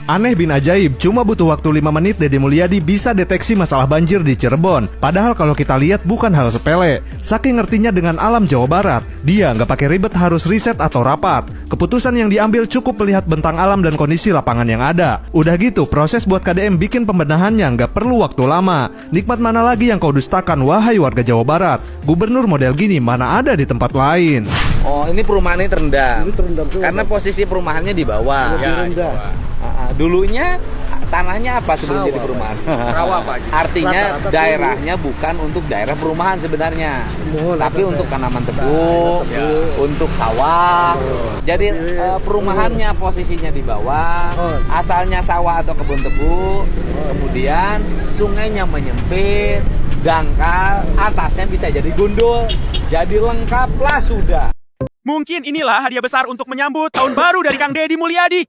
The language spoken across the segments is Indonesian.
Aneh bin ajaib, cuma butuh waktu 5 menit Deddy Mulyadi bisa deteksi masalah banjir di Cirebon. Padahal kalau kita lihat bukan hal sepele. Saking ngertinya dengan alam Jawa Barat, dia nggak pakai ribet harus riset atau rapat. Keputusan yang diambil cukup melihat bentang alam dan kondisi lapangan yang ada. Udah gitu, proses buat KDM bikin pembenahannya nggak perlu waktu lama. Nikmat mana lagi yang kau dustakan, wahai warga Jawa Barat? Gubernur model gini mana ada di tempat lain. Oh, ini perumahan ini terendam. Ini terendam tuh. Karena posisi perumahannya di bawah. Lebih rendah. Dulunya tanahnya apa sebelum jadi perumahan? Rawa, Pak. Artinya Rata-rata daerahnya bukan untuk daerah perumahan sebenarnya, tapi untuk tanaman tebu, untuk sawah. Jadi perumahannya posisinya di bawah, asalnya sawah atau kebun tebu, kemudian sungainya menyempit, dangkal, atasnya bisa jadi gundul, jadi lengkaplah sudah. Mungkin inilah hadiah besar untuk menyambut tahun baru dari Kang Deddy Mulyadi.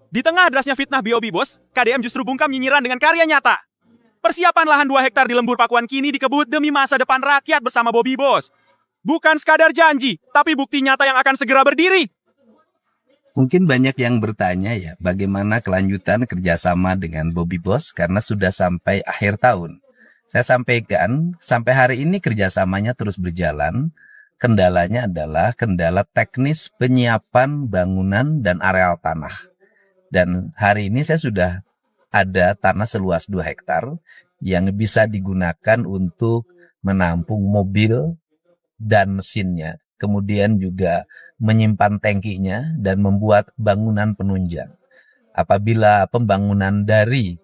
Di tengah derasnya fitnah BOB Bos, KDM justru bungkam nyinyiran dengan karya nyata. Persiapan lahan 2 hektar di Lembur Pakuan kini dikebut demi masa depan rakyat bersama Bobby Bos. Bukan sekadar janji, tapi bukti nyata yang akan segera berdiri. Mungkin banyak yang bertanya ya, bagaimana kelanjutan kerjasama dengan Bobby Bos karena sudah sampai akhir tahun. Saya sampaikan, sampai hari ini kerjasamanya terus berjalan. Kendalanya adalah kendala teknis penyiapan bangunan dan areal tanah. Dan hari ini saya sudah ada tanah seluas 2 hektar yang bisa digunakan untuk menampung mobil dan mesinnya. Kemudian juga menyimpan tangkinya dan membuat bangunan penunjang. Apabila pembangunan dari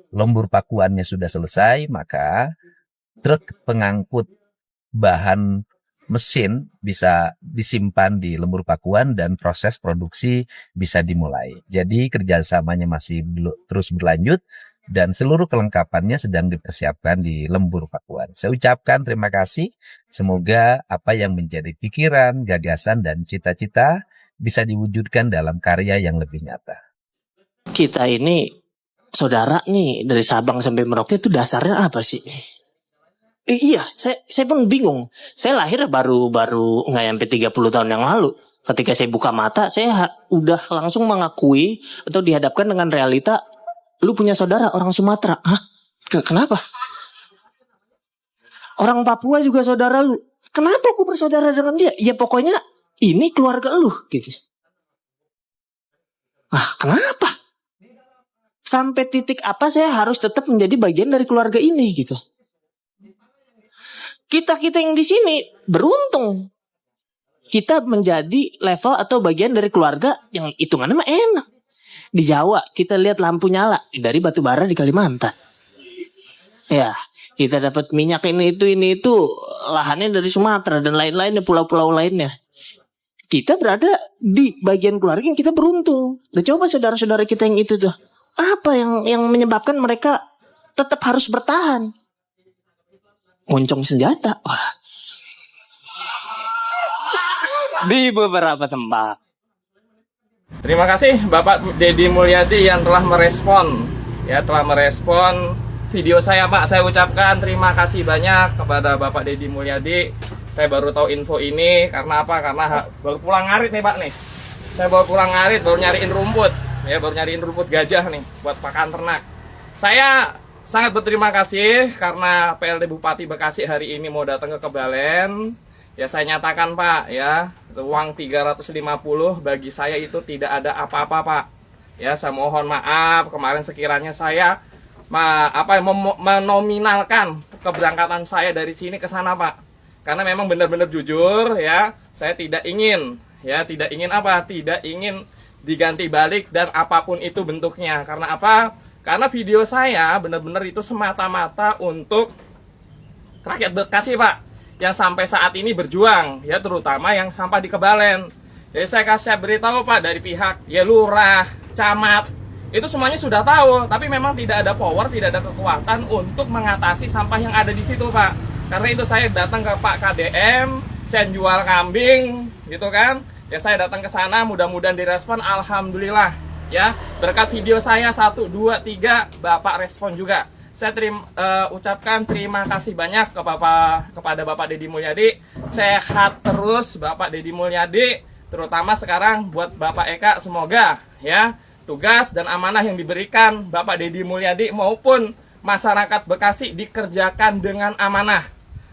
Lembur Pakuannya sudah selesai, maka truk pengangkut bahan mesin bisa disimpan di Lembur Pakuan dan proses produksi bisa dimulai. Jadi kerjasamanya masih terus berlanjut dan seluruh kelengkapannya sedang dipersiapkan di Lembur Pakuan. Saya ucapkan terima kasih. Semoga apa yang menjadi pikiran, gagasan, dan cita-cita bisa diwujudkan dalam karya yang lebih nyata. Kita ini saudara nih dari Sabang sampai Merauke itu dasarnya apa sih? Iya, saya pun bingung. Saya lahir baru nggak sampai 30 tahun yang lalu. Ketika saya buka mata, saya udah langsung mengakui atau dihadapkan dengan realita, lu punya saudara orang Sumatera. Hah? Kenapa? Orang Papua juga saudara lu. Kenapa aku bersaudara dengan dia? Ya pokoknya ini keluarga lu gitu. Kenapa? Sampai titik apa saya harus tetap menjadi bagian dari keluarga ini gitu. Kita yang di sini beruntung. Kita menjadi level atau bagian dari keluarga yang hitungannya mah enak. Di Jawa kita lihat lampu nyala dari batu bara di Kalimantan. Ya, kita dapat minyak ini itu lahannya dari Sumatera dan lain-lainnya, pulau-pulau lainnya. Kita berada di bagian keluarga yang kita beruntung. Dan coba saudara-saudara kita yang itu tuh, apa yang menyebabkan mereka tetap harus bertahan? Moncong senjata. Di beberapa tempat. Terima kasih Bapak Deddy Mulyadi yang telah merespon video saya, Pak. Saya ucapkan terima kasih banyak kepada Bapak Deddy Mulyadi. Saya baru tahu info ini karena apa? Karena baru pulang ngarit nih, Pak nih. Saya baru pulang ngarit, baru nyariin rumput. Baru nyariin rumput gajah nih buat pakan ternak. Saya sangat berterima kasih karena PLT Bupati Bekasi hari ini mau datang ke Kebalen. Ya saya nyatakan Pak ya, uang 350 bagi saya itu tidak ada apa-apa Pak. Ya saya mohon maaf kemarin sekiranya saya menominalkan keberangkatan saya dari sini ke sana Pak. Karena memang benar-benar jujur ya, saya tidak ingin diganti balik dan apapun itu bentuknya. Karena apa? Karena video saya benar-benar itu semata-mata untuk rakyat Bekasi Pak, yang sampai saat ini berjuang ya, terutama yang sampah di Kebalen. Jadi saya kasih beritahu Pak dari pihak ya lurah, camat, itu semuanya sudah tahu, tapi memang tidak ada power, tidak ada kekuatan untuk mengatasi sampah yang ada di situ Pak. Karena itu saya datang ke Pak KDM, saya jual kambing gitu kan. Ya saya datang ke sana, mudah-mudahan direspon, alhamdulillah. Ya, berkat video saya 1, 2, 3 Bapak respon juga. Saya ucapkan terima kasih banyak kepada Bapak Deddy Mulyadi. Sehat terus Bapak Deddy Mulyadi, terutama sekarang buat Bapak Eka, semoga ya tugas dan amanah yang diberikan Bapak Deddy Mulyadi maupun masyarakat Bekasi dikerjakan dengan amanah.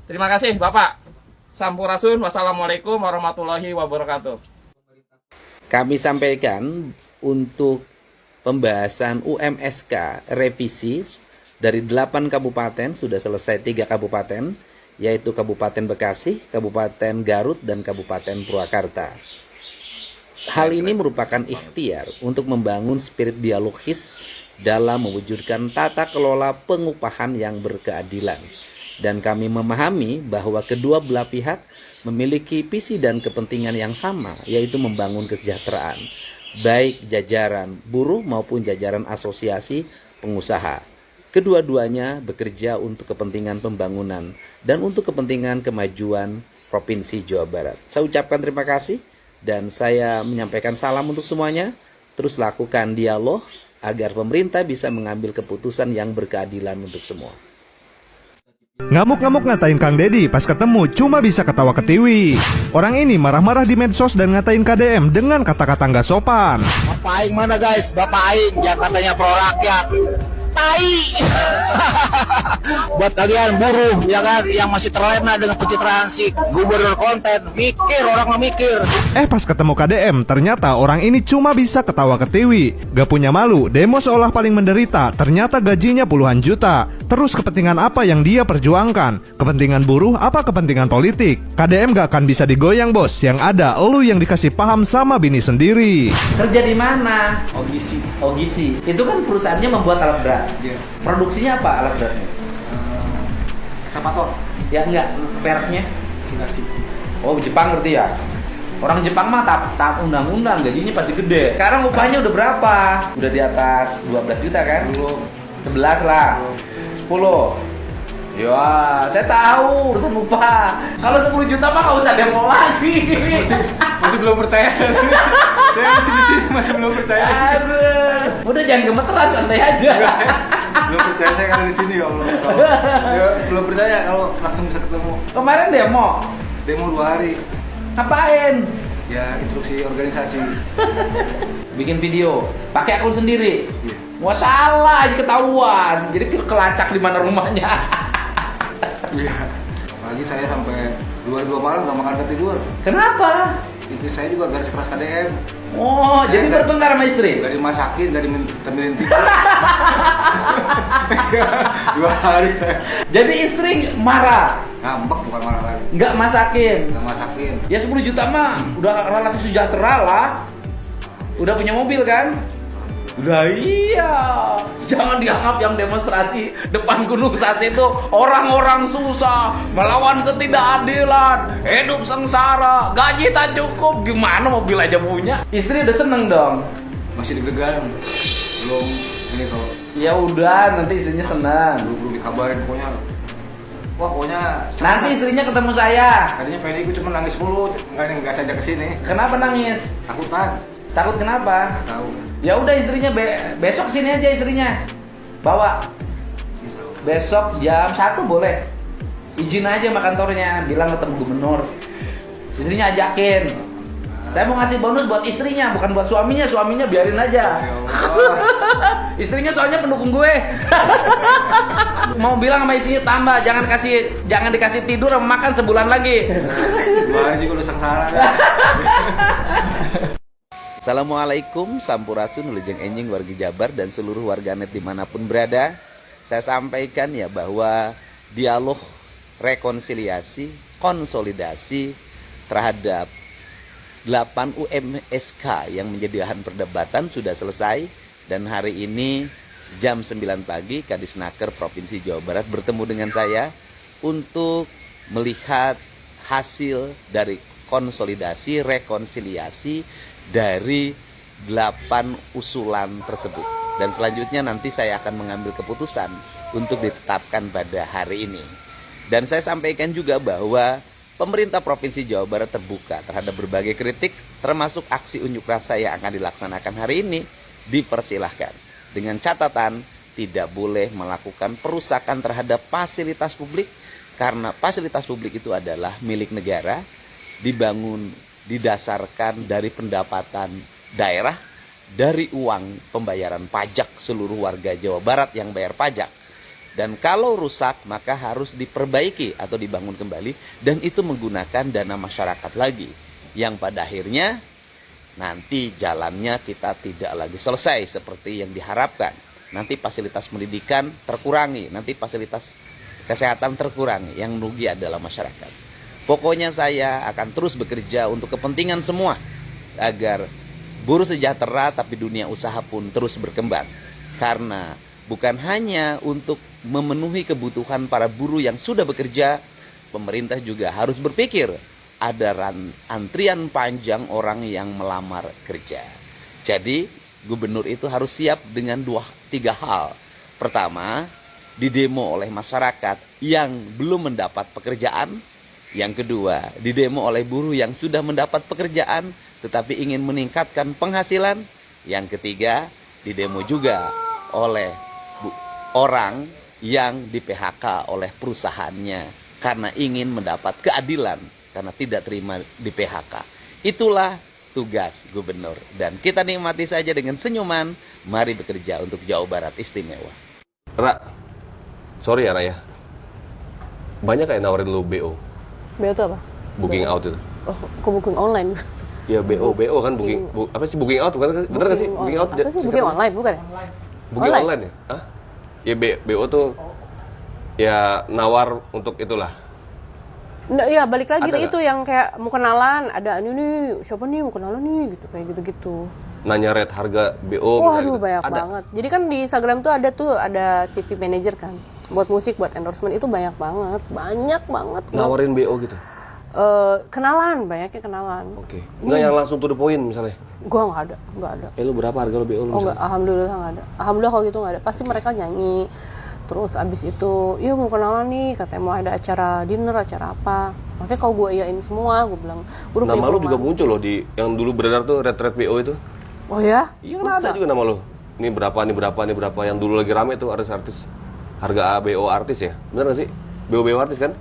Terima kasih Bapak. Sampurasun. Wassalamualaikum warahmatullahi wabarakatuh. Kami sampaikan untuk pembahasan UMSK revisi dari 8 kabupaten sudah selesai 3 kabupaten, yaitu Kabupaten Bekasi, Kabupaten Garut, dan Kabupaten Purwakarta. Hal ini merupakan ikhtiar untuk membangun spirit dialogis dalam mewujudkan tata kelola pengupahan yang berkeadilan. Dan kami memahami bahwa kedua belah pihak memiliki visi dan kepentingan yang sama, yaitu membangun kesejahteraan, baik jajaran buruh maupun jajaran asosiasi pengusaha. Kedua-duanya bekerja untuk kepentingan pembangunan dan untuk kepentingan kemajuan Provinsi Jawa Barat. Saya ucapkan terima kasih. Dan saya menyampaikan salam untuk semuanya. Terus lakukan dialog agar pemerintah bisa mengambil keputusan yang berkeadilan untuk semua. Ngamuk-ngamuk ngatain Kang Deddy, pas ketemu cuma bisa ketawa ketiwi. Orang ini marah-marah di medsos dan ngatain KDM dengan kata-kata nggak sopan. Bapak Aing mana guys? Bapak Aing yang katanya pro rakyat. Tai. Buat kalian buruh ya kan yang masih terlena dengan pencitraan si gubernur konten, mikir orang memikir. Pas ketemu KDM, ternyata orang ini cuma bisa ketawa ketiwi. Gak punya malu, demo seolah paling menderita, ternyata gajinya puluhan juta. Terus kepentingan apa yang dia perjuangkan? Kepentingan buruh apa kepentingan politik? KDM gak akan bisa digoyang bos, yang ada elu yang dikasih paham sama bini sendiri. Kerja di mana? Ogisi. Itu kan perusahaannya membuat alat berat. Produksinya apa alat beratnya? Sapator. Ya enggak, mereknya? Oh, Jepang berarti ya? Orang Jepang mah taat undang-undang, gajinya pasti gede. Sekarang upahnya udah berapa? Udah di atas 12 juta kan? Belum. 11 lah. 10. Ya, saya tahu urusan upah. Kalau 10 juta mah nggak usah demo lagi. Masih belum percaya. Saya masih di sini masih belum percaya. Aduh. Udah jangan gemeteran, santai aja. Belum percaya saya karena di sini ya Allah. Ya, belum percaya kalau langsung bisa ketemu. Kemarin demo. Demo 2 hari. Ngapain? Ya, instruksi organisasi. Bikin video, pakai akun sendiri. Iya. Wah salah, jadi ketahuan. Jadi kelacak di mana rumahnya. Iya. Apalagi saya sampai 2 malam gak makan tidur. Kenapa? Istri saya juga garis keras KDM. Oh, jadi Nggak- bertengkar sama istri? Gak dimasakin, gak dimintain tidur. 2 hari saya Jadi istri marah, ngambek, bukan marah lagi. nggak masakin. Gak masakin. Ya 10 juta mah udah relatif sejahtera lah. Udah punya mobil kan? Udah iya. Jangan dianggap yang demonstrasi depan Gunung Sase itu orang-orang susah, melawan ketidakadilan, hidup sengsara, gaji tak cukup, gimana mobil aja punya. Istri udah seneng dong. Masih deg-degan. Belum ini kalau Ya udah, nanti istrinya seneng. belum dikabarin pokoknya. Wah, pokoknya Nanti istrinya ketemu saya. tadinya pengen ikut cuma nangis mulu, nggak saja kesini. Kenapa nangis? Takutan. Takut kenapa? Nggak tahu. Ya udah istrinya besok sini aja istrinya. Bawa. Besok jam 1 boleh. Izin aja sama kantornya, bilang ketemu gubernur. Istrinya ajakin. Saya mau ngasih bonus buat istrinya, bukan buat suaminya. Suaminya biarin aja. Ya Allah. Istrinya soalnya pendukung gue. Mau bilang sama istrinya tambah, jangan dikasih tidur sama makan sebulan lagi. 2 hari juga udah sengsara. Assalamualaikum, sampurasun, wilujeng enjing warga Jabar dan seluruh warganet dimanapun berada. Saya sampaikan ya bahwa dialog, rekonsiliasi, konsolidasi terhadap 8 UMSK yang menjadi bahan perdebatan sudah selesai. Dan hari ini jam 9 pagi Kadisnaker Provinsi Jawa Barat bertemu dengan saya untuk melihat hasil dari konsolidasi, rekonsiliasi dari 8 usulan tersebut. Dan selanjutnya nanti saya akan mengambil keputusan untuk ditetapkan pada hari ini. Dan saya sampaikan juga bahwa pemerintah Provinsi Jawa Barat terbuka terhadap berbagai kritik, termasuk aksi unjuk rasa yang akan dilaksanakan hari ini, dipersilahkan. Dengan catatan tidak boleh melakukan perusakan terhadap fasilitas publik, karena fasilitas publik itu adalah milik negara, dibangun didasarkan dari pendapatan daerah dari uang pembayaran pajak seluruh warga Jawa Barat yang bayar pajak. Dan kalau rusak maka harus diperbaiki atau dibangun kembali, dan itu menggunakan dana masyarakat lagi, yang pada akhirnya nanti jalannya kita tidak lagi selesai seperti yang diharapkan. Nanti fasilitas pendidikan terkurangi, nanti fasilitas kesehatan terkurangi, yang rugi adalah masyarakat. Pokoknya saya akan terus bekerja untuk kepentingan semua, agar buruh sejahtera tapi dunia usaha pun terus berkembang. Karena bukan hanya untuk memenuhi kebutuhan para buruh yang sudah bekerja, pemerintah juga harus berpikir ada antrian panjang orang yang melamar kerja. Jadi gubernur itu harus siap dengan 2-3 hal. Pertama, didemo oleh masyarakat yang belum mendapat pekerjaan. Yang kedua, didemo oleh buruh yang sudah mendapat pekerjaan tetapi ingin meningkatkan penghasilan. Yang ketiga, didemo juga oleh orang yang di PHK oleh perusahaannya karena ingin mendapat keadilan karena tidak terima di PHK. Itulah tugas gubernur, dan kita nikmati saja dengan senyuman. Mari bekerja untuk Jawa Barat istimewa. Ra, sorry ya Raya, banyak kayak nawarin lu BO. BO itu apa? Booking out itu. Oh, aku booking online. Ya BO kan booking, apa sih booking out, bener gak sih? Booking out. Apa sih booking online, bukan ya? Booking online ya? Hah? Ya BO tuh ya nawar untuk itulah. Nggak, ya balik lagi Ada itu yang kayak mau kenalan, ada ini nih, siapa nih mau kenalan nih gitu, kayak gitu-gitu. Nanya rate harga BO. Waduh, gitu. banyak banget. Jadi kan di Instagram tuh ada CV manager kan, buat musik, buat endorsement, itu banyak banget. Nawarin BO gitu? Kenalan, banyaknya kenalan. Oke. Nggak yang langsung to the point misalnya? Gua nggak ada. Lu berapa harga lo BO lu? Oh enggak, alhamdulillah nggak ada. Alhamdulillah kalau gitu nggak ada. Pasti mereka nyanyi. Terus abis itu, iya mau kenalan nih, katanya mau ada acara dinner, acara apa. Makanya kalau gue iyain semua, gue bilang, nama lu juga muncul loh di yang dulu beredar tuh rate BO itu. Oh ya? Iya kan ada juga nama lu. Ini berapa, yang dulu lagi rame tuh artis-artis. Harga BO artis ya? Bener gak sih? BO artis kan?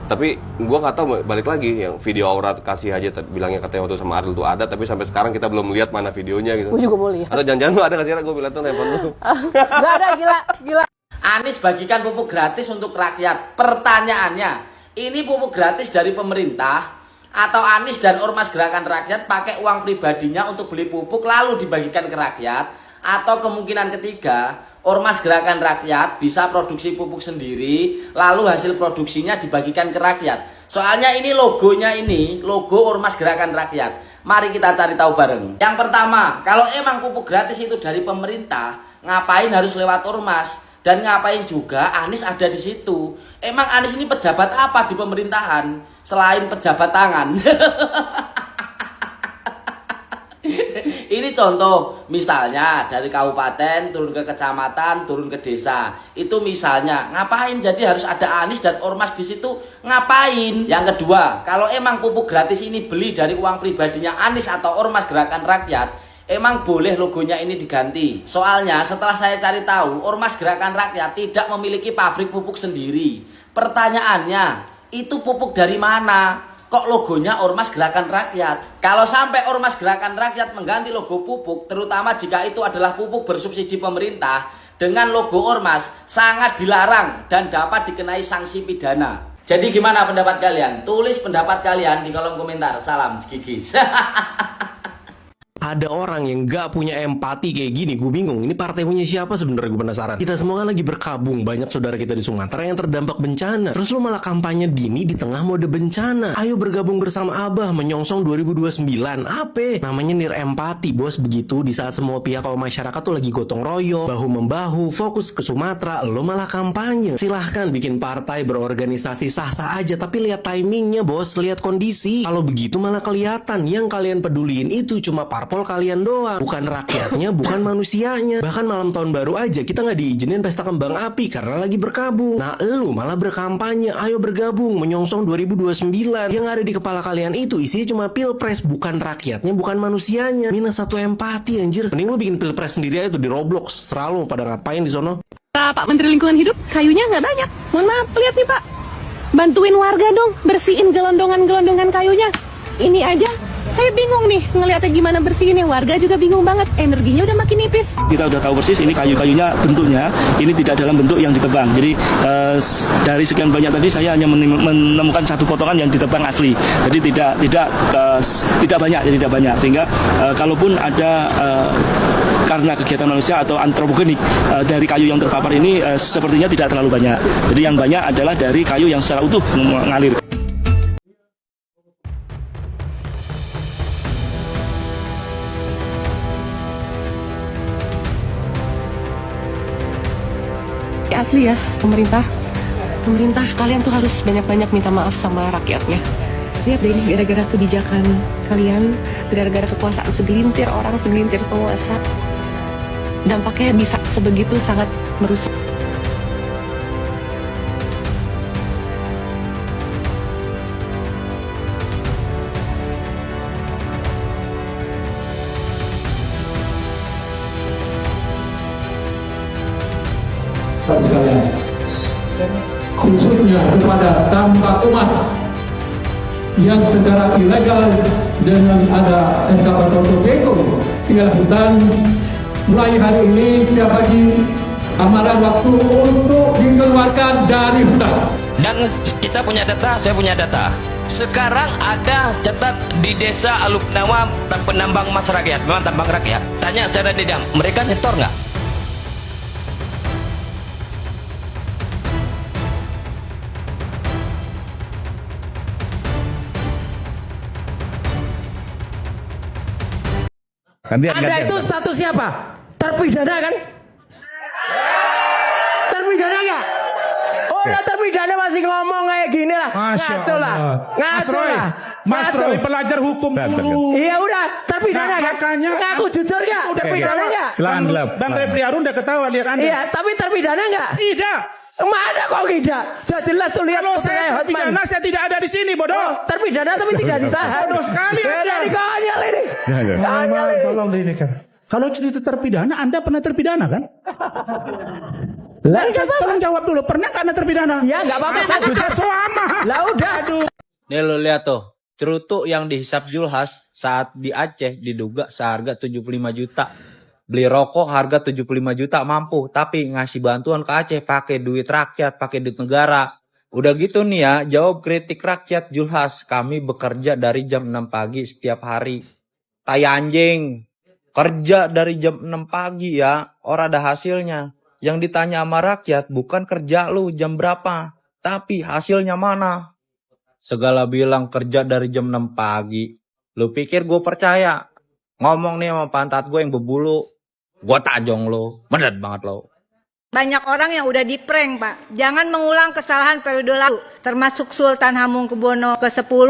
Tapi gua nggak tahu, balik lagi yang video Aura kasih aja bilangnya katanya waktu sama Ariel tuh ada, tapi sampai sekarang kita belum lihat mana videonya gitu. Gue juga mau lihat. Atau jangan-jangan lu ada nggak sih? Gue bilang tuh handphone lu. Gak ada, gila. Anies bagikan pupuk gratis untuk rakyat. Pertanyaannya, ini pupuk gratis dari pemerintah atau Anies dan Ormas Gerakan Rakyat pakai uang pribadinya untuk beli pupuk lalu dibagikan ke rakyat? Atau kemungkinan ketiga, Ormas Gerakan Rakyat bisa produksi pupuk sendiri, lalu hasil produksinya dibagikan ke rakyat. Soalnya ini logonya, ini logo Ormas Gerakan Rakyat. Mari kita cari tahu bareng. Yang pertama, kalau emang pupuk gratis itu dari pemerintah, ngapain harus lewat Ormas? Dan ngapain juga Anies ada di situ? Emang Anies ini pejabat apa di pemerintahan selain pejabat tangan? Ini contoh, misalnya dari kabupaten turun ke kecamatan, turun ke desa. Itu misalnya, ngapain jadi harus ada Anies dan Ormas di situ? Ngapain? Yang kedua, kalau emang pupuk gratis ini beli dari uang pribadinya Anies atau Ormas Gerakan Rakyat, emang boleh logonya ini diganti? Soalnya setelah saya cari tahu, Ormas Gerakan Rakyat tidak memiliki pabrik pupuk sendiri. Pertanyaannya, itu pupuk dari mana? Kok logonya Ormas Gerakan Rakyat? Kalau sampai Ormas Gerakan Rakyat mengganti logo pupuk, terutama jika itu adalah pupuk bersubsidi pemerintah, dengan logo Ormas, sangat dilarang dan dapat dikenai sanksi pidana. Jadi gimana pendapat kalian? Tulis pendapat kalian di kolom komentar. Salam Gigis. Ada orang yang gak punya empati kayak gini, gue bingung. Ini partai punya siapa sebenarnya, gue penasaran. Kita semua kan lagi berkabung, banyak saudara kita di Sumatera yang terdampak bencana. Terus lu malah kampanye dini di tengah mode bencana. Ayo bergabung bersama Abah menyongsong 2029. Apa? Namanya nirempati, bos. Begitu di saat semua pihak atau masyarakat tuh lagi gotong royong, bahu-membahu, fokus ke Sumatera, lu malah kampanye. Silahkan bikin partai berorganisasi sah-sah aja, tapi lihat timingnya, bos. Lihat kondisi. Kalau begitu malah kelihatan yang kalian peduliin itu cuma parpol kalian doang, bukan rakyatnya, bukan manusianya. Bahkan malam tahun baru aja kita nggak diizinin pesta kembang api karena lagi berkabung. Nah lu malah berkampanye, ayo bergabung menyongsong 2029. Yang ada di kepala kalian itu isinya cuma pilpres, bukan rakyatnya, bukan manusianya. Minus satu empati anjir. Mending lu bikin pilpres sendiri aja tuh di Roblox. Selalu pada ngapain di sono? Pak Menteri Lingkungan Hidup, kayunya nggak banyak. Mohon maaf, lihat nih Pak. Bantuin warga dong, bersihin gelondongan-gelondongan kayunya. Ini aja Saya bingung nih ngeliatnya gimana bersihinnya. Warga juga bingung banget. Energinya udah makin nipis. Kita udah tahu persis ini kayu-kayunya bentuknya ini tidak dalam bentuk yang ditebang. Jadi dari sekian banyak tadi saya hanya menemukan satu potongan yang ditebang asli. Jadi tidak banyak sehingga kalaupun ada karena kegiatan manusia atau antropogenik dari kayu yang terpapar ini sepertinya tidak terlalu banyak. Jadi yang banyak adalah dari kayu yang secara utuh mengalir. Asli ya, pemerintah kalian tuh harus banyak-banyak minta maaf sama rakyatnya. Lihat deh ini gara-gara kebijakan kalian, gara-gara kekuasaan segelintir orang, segelintir penguasa, dampaknya bisa sebegitu sangat merusak. sekalian, khususnya kepada tambak emas yang secara ilegal dengan ada eskavator Togeco tinggal hutan. Mulai hari ini saya bagi amaran waktu untuk dikeluarkan dari hutan. Dan kita punya data, saya punya data. Sekarang ada catat di desa Aluknawa penambang emas rakyat, memang tambang rakyat. Tanya secara dedam, mereka nyetor nggak? Anda itu statusnya apa? Terpidana kan? Terpidana nggak? Orang terpidana masih ngomong kayak gini lah. Ngaco lah. Ngaco lah. Mas Roy pelajar hukum dulu. Iya udah, terpidana kan? Ngaku jujur nggak? Terpidana nggak? Dan Refli Harun udah ketawa lihat Anda. Iya, tapi terpidana nggak? Tidak. Mana kok tidak? Sudah jelas tuh lihat. Kalau saya terpidana saya tidak ada di sini, bodoh. Oh, terpidana tapi tidak ditahan. Bodoh sekali Anda. Ini konyol ini. Tolong diinikan. Kalau cerita terpidana, Anda pernah terpidana kan? Lah, tolong jawab dulu, pernah Anda terpidana? Ya, nggak apa-apa. Sudah selama. Lah udah. Aduh. Nih lo lihat tuh, cerutu yang dihisap Julhas saat di Aceh diduga seharga 75 juta. Beli rokok harga 75 juta mampu, tapi ngasih bantuan ke Aceh pakai duit rakyat, pakai duit negara. Udah gitu nih ya, jawab kritik rakyat Julhas, kami bekerja dari jam 6 pagi setiap hari. Tai anjing, kerja dari jam 6 pagi ya, orang ada hasilnya. Yang ditanya sama rakyat bukan kerja lu jam berapa, tapi hasilnya mana. Segala bilang kerja dari jam 6 pagi. Lu pikir gue percaya? Ngomong nih sama pantat gue yang berbulu. Gue tajong lo, bener banget lo. Banyak orang yang udah di-prank, Pak. Jangan mengulang kesalahan periode lalu. Termasuk Sultan Hamengkubuwono ke-10.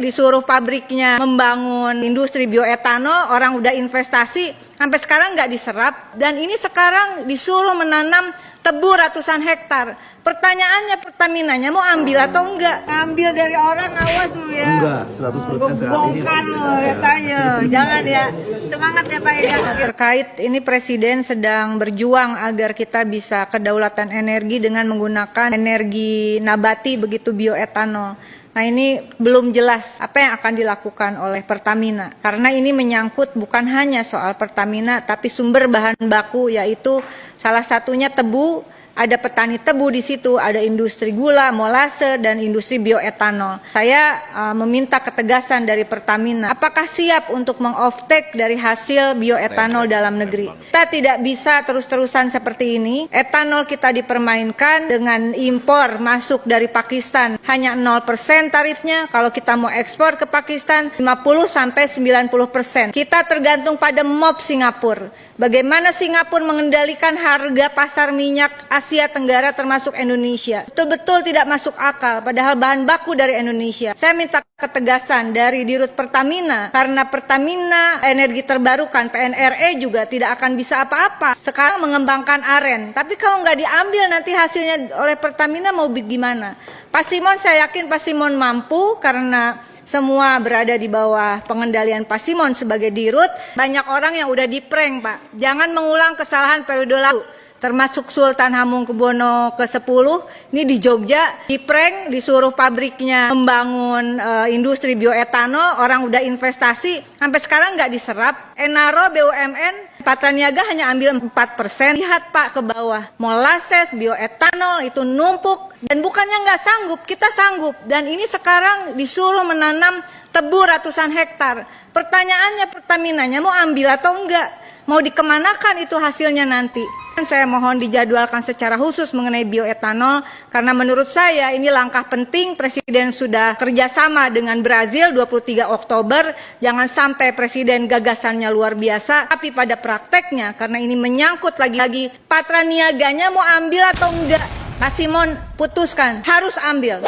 Disuruh pabriknya membangun industri bioetanol. Orang udah investasi. Sampai sekarang nggak diserap. Dan ini sekarang disuruh menanam tebu ratusan hektar. Pertanyaannya Pertaminanya mau ambil atau enggak? Ambil dari orang, awas lu ya. Enggak, 100% saat ini. Bongkar lu ya tanya. Jangan ya. Semangat ya Pak ya. Terkait ini Presiden sedang berjuang agar kita bisa kedaulatan energi dengan menggunakan energi nabati begitu bioetanol. Nah ini belum jelas apa yang akan dilakukan oleh Pertamina. Karena ini menyangkut bukan hanya soal Pertamina tapi sumber bahan baku yaitu salah satunya tebu. Ada petani tebu di situ, ada industri gula, molase, dan industri bioetanol. Saya meminta ketegasan dari Pertamina. Apakah siap untuk meng-offtake dari hasil bioetanol dalam negeri? Kita tidak bisa terus-terusan seperti ini. Etanol kita dipermainkan dengan impor masuk dari Pakistan. Hanya 0% tarifnya. Kalau kita mau ekspor ke Pakistan, 50-90%. Kita tergantung pada MOP Singapura. Bagaimana Singapura mengendalikan harga pasar minyak Asia Tenggara termasuk Indonesia. Betul-betul tidak masuk akal, padahal bahan baku dari Indonesia. Saya minta ketegasan dari Dirut Pertamina, karena Pertamina Energi Terbarukan, PNRE juga tidak akan bisa apa-apa. Sekarang mengembangkan aren, tapi kalau nggak diambil nanti hasilnya oleh Pertamina mau gimana? Pak Simon, saya yakin Pak Simon mampu karena semua berada di bawah pengendalian Pak Simon sebagai dirut. Banyak orang yang udah di-prank, Pak. Jangan mengulang kesalahan periode lalu. termasuk Sultan Hamengkubuwono ke-10, ini di Jogja, di prank, disuruh pabriknya membangun industri bioetanol, orang udah investasi, sampai sekarang nggak diserap. Enaro BUMN, Patraniaga hanya ambil 4%. Lihat Pak ke bawah, molases, bioetanol itu numpuk, dan bukannya nggak sanggup, kita sanggup. Dan ini sekarang disuruh menanam tebu ratusan hektar. Pertanyaannya Pertaminanya mau ambil atau enggak? Mau dikemanakan itu hasilnya nanti? Saya mohon dijadwalkan secara khusus mengenai bioetanol, karena menurut saya ini langkah penting. Presiden sudah kerjasama dengan Brazil 23 Oktober. Jangan sampai Presiden gagasannya luar biasa, tapi pada prakteknya, karena ini menyangkut lagi-lagi Patraniaganya mau ambil atau enggak. Pak Simon putuskan, harus ambil.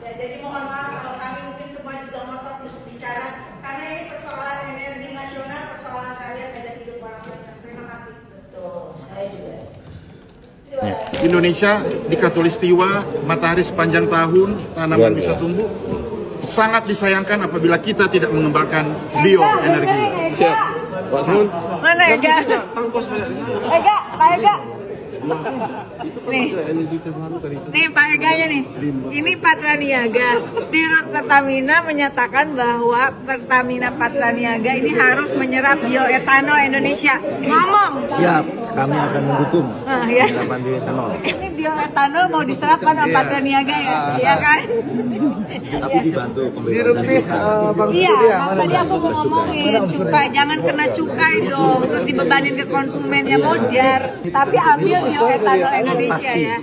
Jadi mohon maaf kalau kami mungkin semua juga ngotot untuk bicara, karena ini persoalan energi nasional, persoalan rakyat dan hidup orang banyak. Terima kasih. Betul, saya juga. Indonesia di Khatulistiwa, matahari sepanjang tahun, tanaman bisa tumbuh. Sangat disayangkan apabila kita tidak mengembangkan bioenergi. Siap, Pak Sun. Mana Ega? Ega, Pak Ega. Nih Pak Eganya nih, ini Patraniaga. Dirut Pertamina menyatakan bahwa Pertamina Patraniaga ini harus menyerap bioetanol Indonesia. Ngomong. Siap, kami akan mendukung Ya. penyerapan bioetanol. Ini bioetanol mau diserap kan sama Patraniaga ya, iya kan? Tapi dibantu pemerintah. Iya, tadi aku mau ngomongin supaya jangan kena cukai dong, terus dibebanin ke konsumen ya modar. Tapi ambil bioetanol Indonesia ya.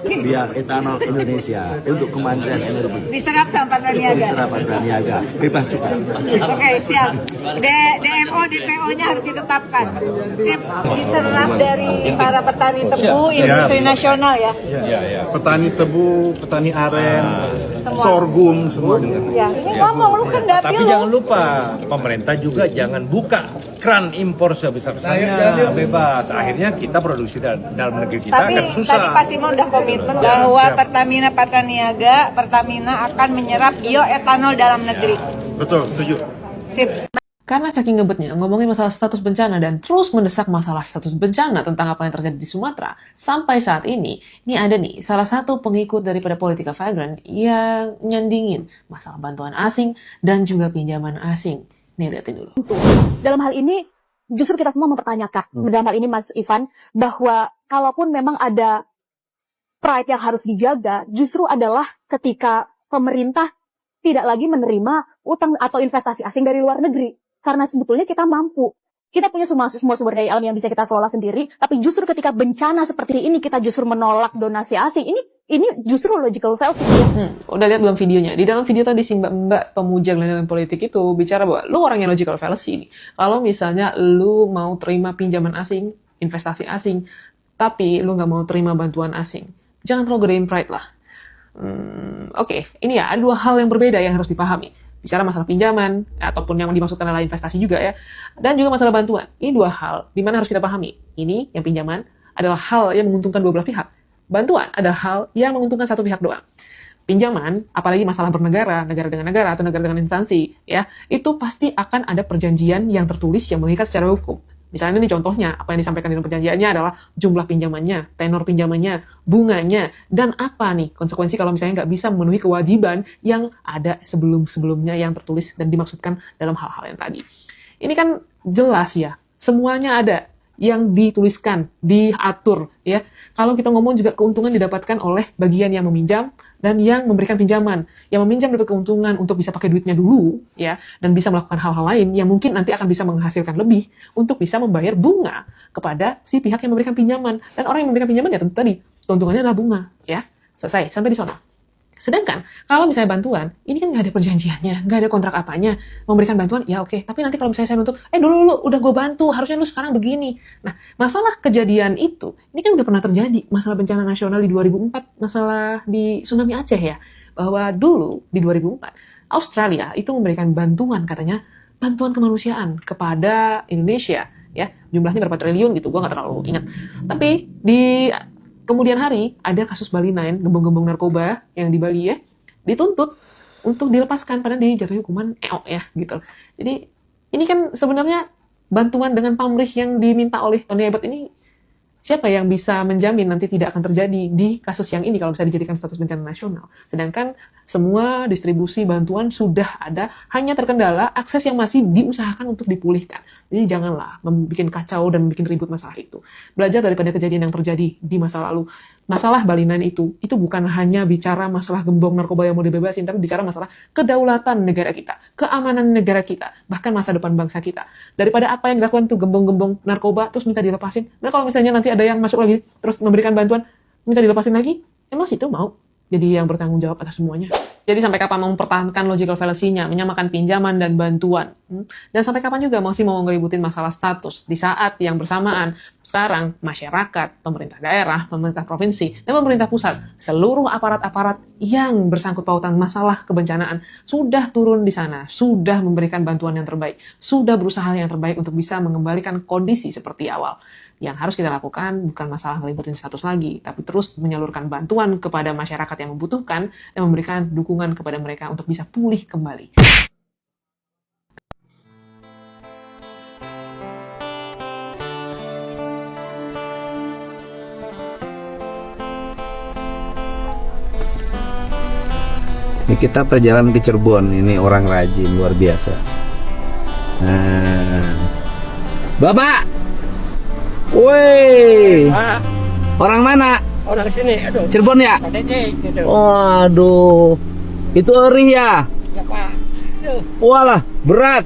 Bioetanol Indonesia untuk Kementerian Energi. Diserap sama Patraniaga. Diserap Patraniaga, bebas cukai. Oke, siap. DMO, DPO-nya harus ditetapkan. Sip, diserap dari para petani tebu, industri nasional ya. Petani tebu, petani aren, sorghum, semua. Ya, ini ngomong lu kan dapil. Tapi jangan lupa, pemerintah juga jangan buka keran impor sebesar-besarnya, bebas. Akhirnya kita produksi dalam negeri kita akan susah. Tadi Pak Simon udah komitmen bahwa Pertamina Patraniaga, Pertamina akan menyerap bioetanol dalam negeri. Betul, setuju. Sip. Karena saking ngebetnya ngomongin masalah status bencana dan terus mendesak masalah status bencana tentang apa yang terjadi di Sumatera, sampai saat ini ada nih salah satu pengikut daripada Politika Vagrant yang nyandingin masalah bantuan asing dan juga pinjaman asing. Nih liatin dulu. Dalam hal ini justru kita semua mempertanyakan, dalam hal ini Mas Ivan, bahwa kalaupun memang ada pride yang harus dijaga, justru adalah ketika pemerintah tidak lagi menerima utang atau investasi asing dari luar negeri. Karena sebetulnya kita mampu. Kita punya semua sumber daya alam yang bisa kita kelola sendiri, tapi justru ketika bencana seperti ini kita justru menolak donasi asing. Ini justru logical fallacy. Udah lihat belum videonya? Di dalam video tadi si mbak pemuja gelandang politik itu bicara bahwa lu orang yang logical fallacy. Kalau misalnya lu mau terima pinjaman asing, investasi asing, tapi lu nggak mau terima bantuan asing, jangan terlalu gedein pride lah. Oke, ini ya ada dua hal yang berbeda yang harus dipahami. Bicara masalah pinjaman, ataupun yang dimaksudkan adalah investasi juga ya, dan juga masalah bantuan. Ini dua hal di mana harus kita pahami. Ini, yang pinjaman, adalah hal yang menguntungkan dua belah pihak. Bantuan adalah hal yang menguntungkan satu pihak doang. Pinjaman, apalagi masalah bernegara, negara dengan negara, atau negara dengan instansi, ya, itu pasti akan ada perjanjian yang tertulis yang mengikat secara hukum. Misalnya ini contohnya, apa yang disampaikan dalam perjanjiannya adalah jumlah pinjamannya, tenor pinjamannya, bunganya, dan apa nih konsekuensi kalau misalnya nggak bisa memenuhi kewajiban yang ada sebelum-sebelumnya yang tertulis dan dimaksudkan dalam hal-hal yang tadi. Ini kan jelas ya, semuanya ada yang dituliskan, diatur ya. Kalau kita ngomong juga keuntungan didapatkan oleh bagian yang meminjam dan yang memberikan pinjaman. Yang meminjam dapat keuntungan untuk bisa pakai duitnya dulu ya, dan bisa melakukan hal-hal lain yang mungkin nanti akan bisa menghasilkan lebih untuk bisa membayar bunga kepada si pihak yang memberikan pinjaman. Dan orang yang memberikan pinjaman ya tentu tadi keuntungannya adalah bunga ya. Selesai sampai di sana. Sedangkan kalau misalnya bantuan, ini kan nggak ada perjanjiannya, nggak ada kontrak apanya. Memberikan bantuan, ya oke. Tapi nanti kalau misalnya saya bantu, dulu udah gue bantu, harusnya lu sekarang begini. Nah, masalah kejadian itu, ini kan udah pernah terjadi. Masalah bencana nasional di 2004, masalah di tsunami Aceh ya. Bahwa dulu di 2004, Australia itu memberikan bantuan, katanya bantuan kemanusiaan kepada Indonesia. Ya, jumlahnya berapa triliun gitu, gue nggak terlalu ingat. Tapi di kemudian hari, ada kasus Bali 9, gembong-gembong narkoba yang di Bali ya, dituntut untuk dilepaskan, padahal dijatuhi hukuman EO ya, gitu. Jadi, ini kan sebenarnya bantuan dengan pamrih yang diminta oleh Tony Abbott ini siapa yang bisa menjamin nanti tidak akan terjadi di kasus yang ini kalau bisa dijadikan status bencana nasional? Sedangkan semua distribusi bantuan sudah ada, hanya terkendala akses yang masih diusahakan untuk dipulihkan. Jadi janganlah membuat kacau dan bikin ribut masalah itu. Belajar daripada kejadian yang terjadi di masa lalu. Masalah Bali 9 itu bukan hanya bicara masalah gembong narkoba yang mau dibebasin, tapi bicara masalah kedaulatan negara kita, keamanan negara kita, bahkan masa depan bangsa kita. Daripada apa yang dilakukan tuh gembong-gembong narkoba terus minta dilepasin. Nah kalau misalnya nanti ada yang masuk lagi terus memberikan bantuan minta dilepasin lagi, emang situ mau jadi yang bertanggung jawab atas semuanya. Jadi sampai kapan mau mempertahankan logical fallacy-nya, menyamakan pinjaman dan bantuan? Dan sampai kapan juga masih mau ngeributin masalah status di saat yang bersamaan sekarang masyarakat, pemerintah daerah, pemerintah provinsi, dan pemerintah pusat, seluruh aparat-aparat yang bersangkut pautan masalah kebencanaan sudah turun di sana, sudah memberikan bantuan yang terbaik, sudah berusaha yang terbaik untuk bisa mengembalikan kondisi seperti awal. Yang harus kita lakukan bukan masalah ngeributin status lagi, tapi terus menyalurkan bantuan kepada masyarakat yang membutuhkan dan memberikan dukungan kepada mereka untuk bisa pulih kembali. Ini kita perjalanan ke Cirebon, ini orang rajin luar biasa. Nah. Bapak, woi, orang mana? Orang sini, aduh. Cirebon ya? Gitu. Waduh, itu erih ya? Ya Pak. Aduh. Walah, berat.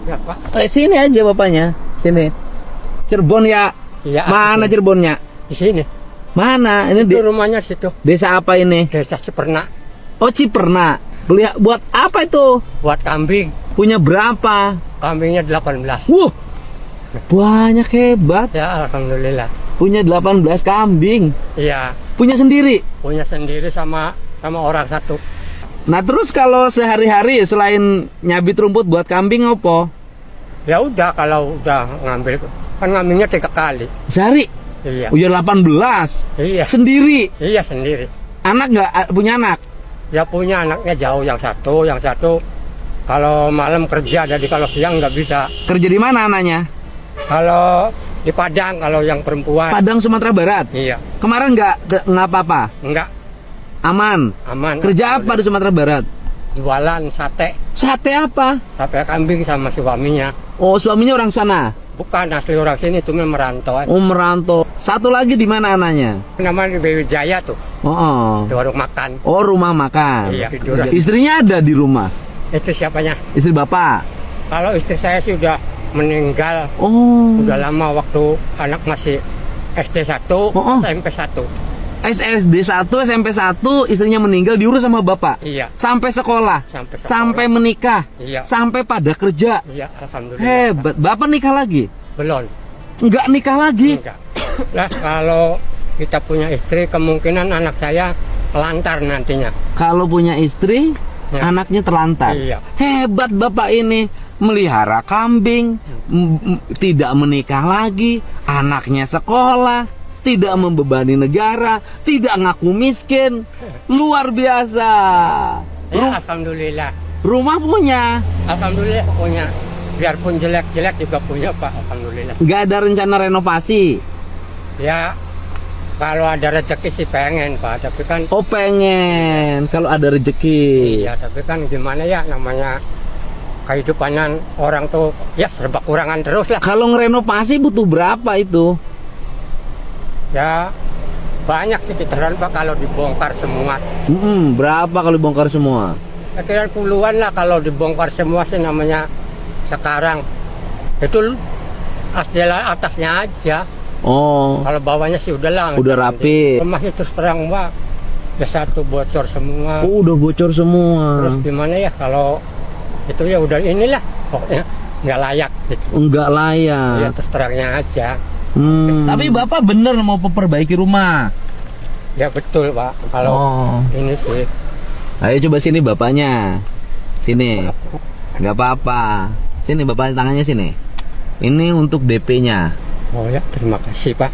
Ya Pak. Sini aja bapaknya, sini. Cirebon ya? Iya. Mana Cirebonnya? Di sini. Mana? Ini Itu rumahnya situ. Desa apa ini? Desa Ciperna. Oh, Ciperna. Beli buat apa itu? Buat kambing. Punya berapa? Kambingnya 18. Wuh, banyak, hebat. Ya, alhamdulillah. Punya 18 kambing. Iya. Punya sendiri? Punya sendiri sama orang satu. Nah, terus kalau sehari-hari selain nyabit rumput buat kambing apa? Ya udah, kalau udah ngambil, kan ngambilnya 3 kali. Sehari? Iya. Udah 18? Iya. Sendiri? Iya, sendiri. Anak nggak punya anak? Ya punya, anaknya jauh, yang satu kalau malam kerja, jadi kalau siang nggak bisa. Kerja di mana anaknya? Kalau di Padang, kalau yang perempuan. Padang, Sumatera Barat? Iya. Kemarin nggak apa-apa? Enggak. Aman? Aman. Kerja apa di Sumatera Barat? Jualan sate. Sate apa? Sate kambing sama suaminya. Oh, suaminya orang sana? Bukan, asli orang sini, cuma merantau. Oh, merantau. Satu lagi di mana anaknya? Namanya di Jaya tuh. Oh. Di warung makan. Oh, rumah makan. Iya. Tiduran. Istrinya ada di rumah? Itu siapanya? Istri bapak? Kalau istri saya sih udah meninggal. Oh. Udah lama, waktu anak masih SD 1, SMP 1. SD 1, SMP 1, istrinya meninggal, diurus sama bapak? Iya. Sampai sekolah? Sampai menikah? Iya. Sampai pada kerja? Iya, alhamdulillah. Hebat. Bapak nikah lagi? Belum. Enggak nikah lagi? Enggak. Lah, kalau kita punya istri, kemungkinan anak saya telantar nantinya. Kalau punya istri, anaknya telantar? Iya. Hebat bapak ini. Melihara kambing, tidak menikah lagi, anaknya sekolah, tidak membebani negara, tidak ngaku miskin. Luar biasa. Ya, alhamdulillah. Rumah punya? Alhamdulillah punya. Biarpun jelek-jelek juga punya, Pak. Alhamdulillah. Nggak ada rencana renovasi? Ya, kalau ada rezeki sih pengen, Pak. Tapi kan... Oh, pengen. Kalau ada rezeki. Iya, tapi kan gimana ya, namanya kehidupanan orang tuh ya serba kurangan terus lah. Kalau ngerenovasi butuh berapa itu? Ya banyak sekitaran Pak kalau dibongkar semua. Berapa kalau dibongkar semua? Kira puluhan lah kalau dibongkar semua sih namanya sekarang. Itu atasnya aja. Oh. Kalau bawahnya sih udah lah. Udah rapi. Rumahnya terus terang Pak. Ya satu bocor semua. Oh, udah bocor semua. Terus gimana ya kalau itu ya udah inilah pokoknya nggak layak gitu. Nggak layak. Ya terus terangnya aja. Tapi bapak bener mau memperbaiki rumah? Ya betul Pak. Kalau ini sih. Ayo coba sini bapaknya. Sini. Nggak apa-apa. Sini bapak tangannya sini. Ini untuk DP-nya. Oh ya, terima kasih Pak.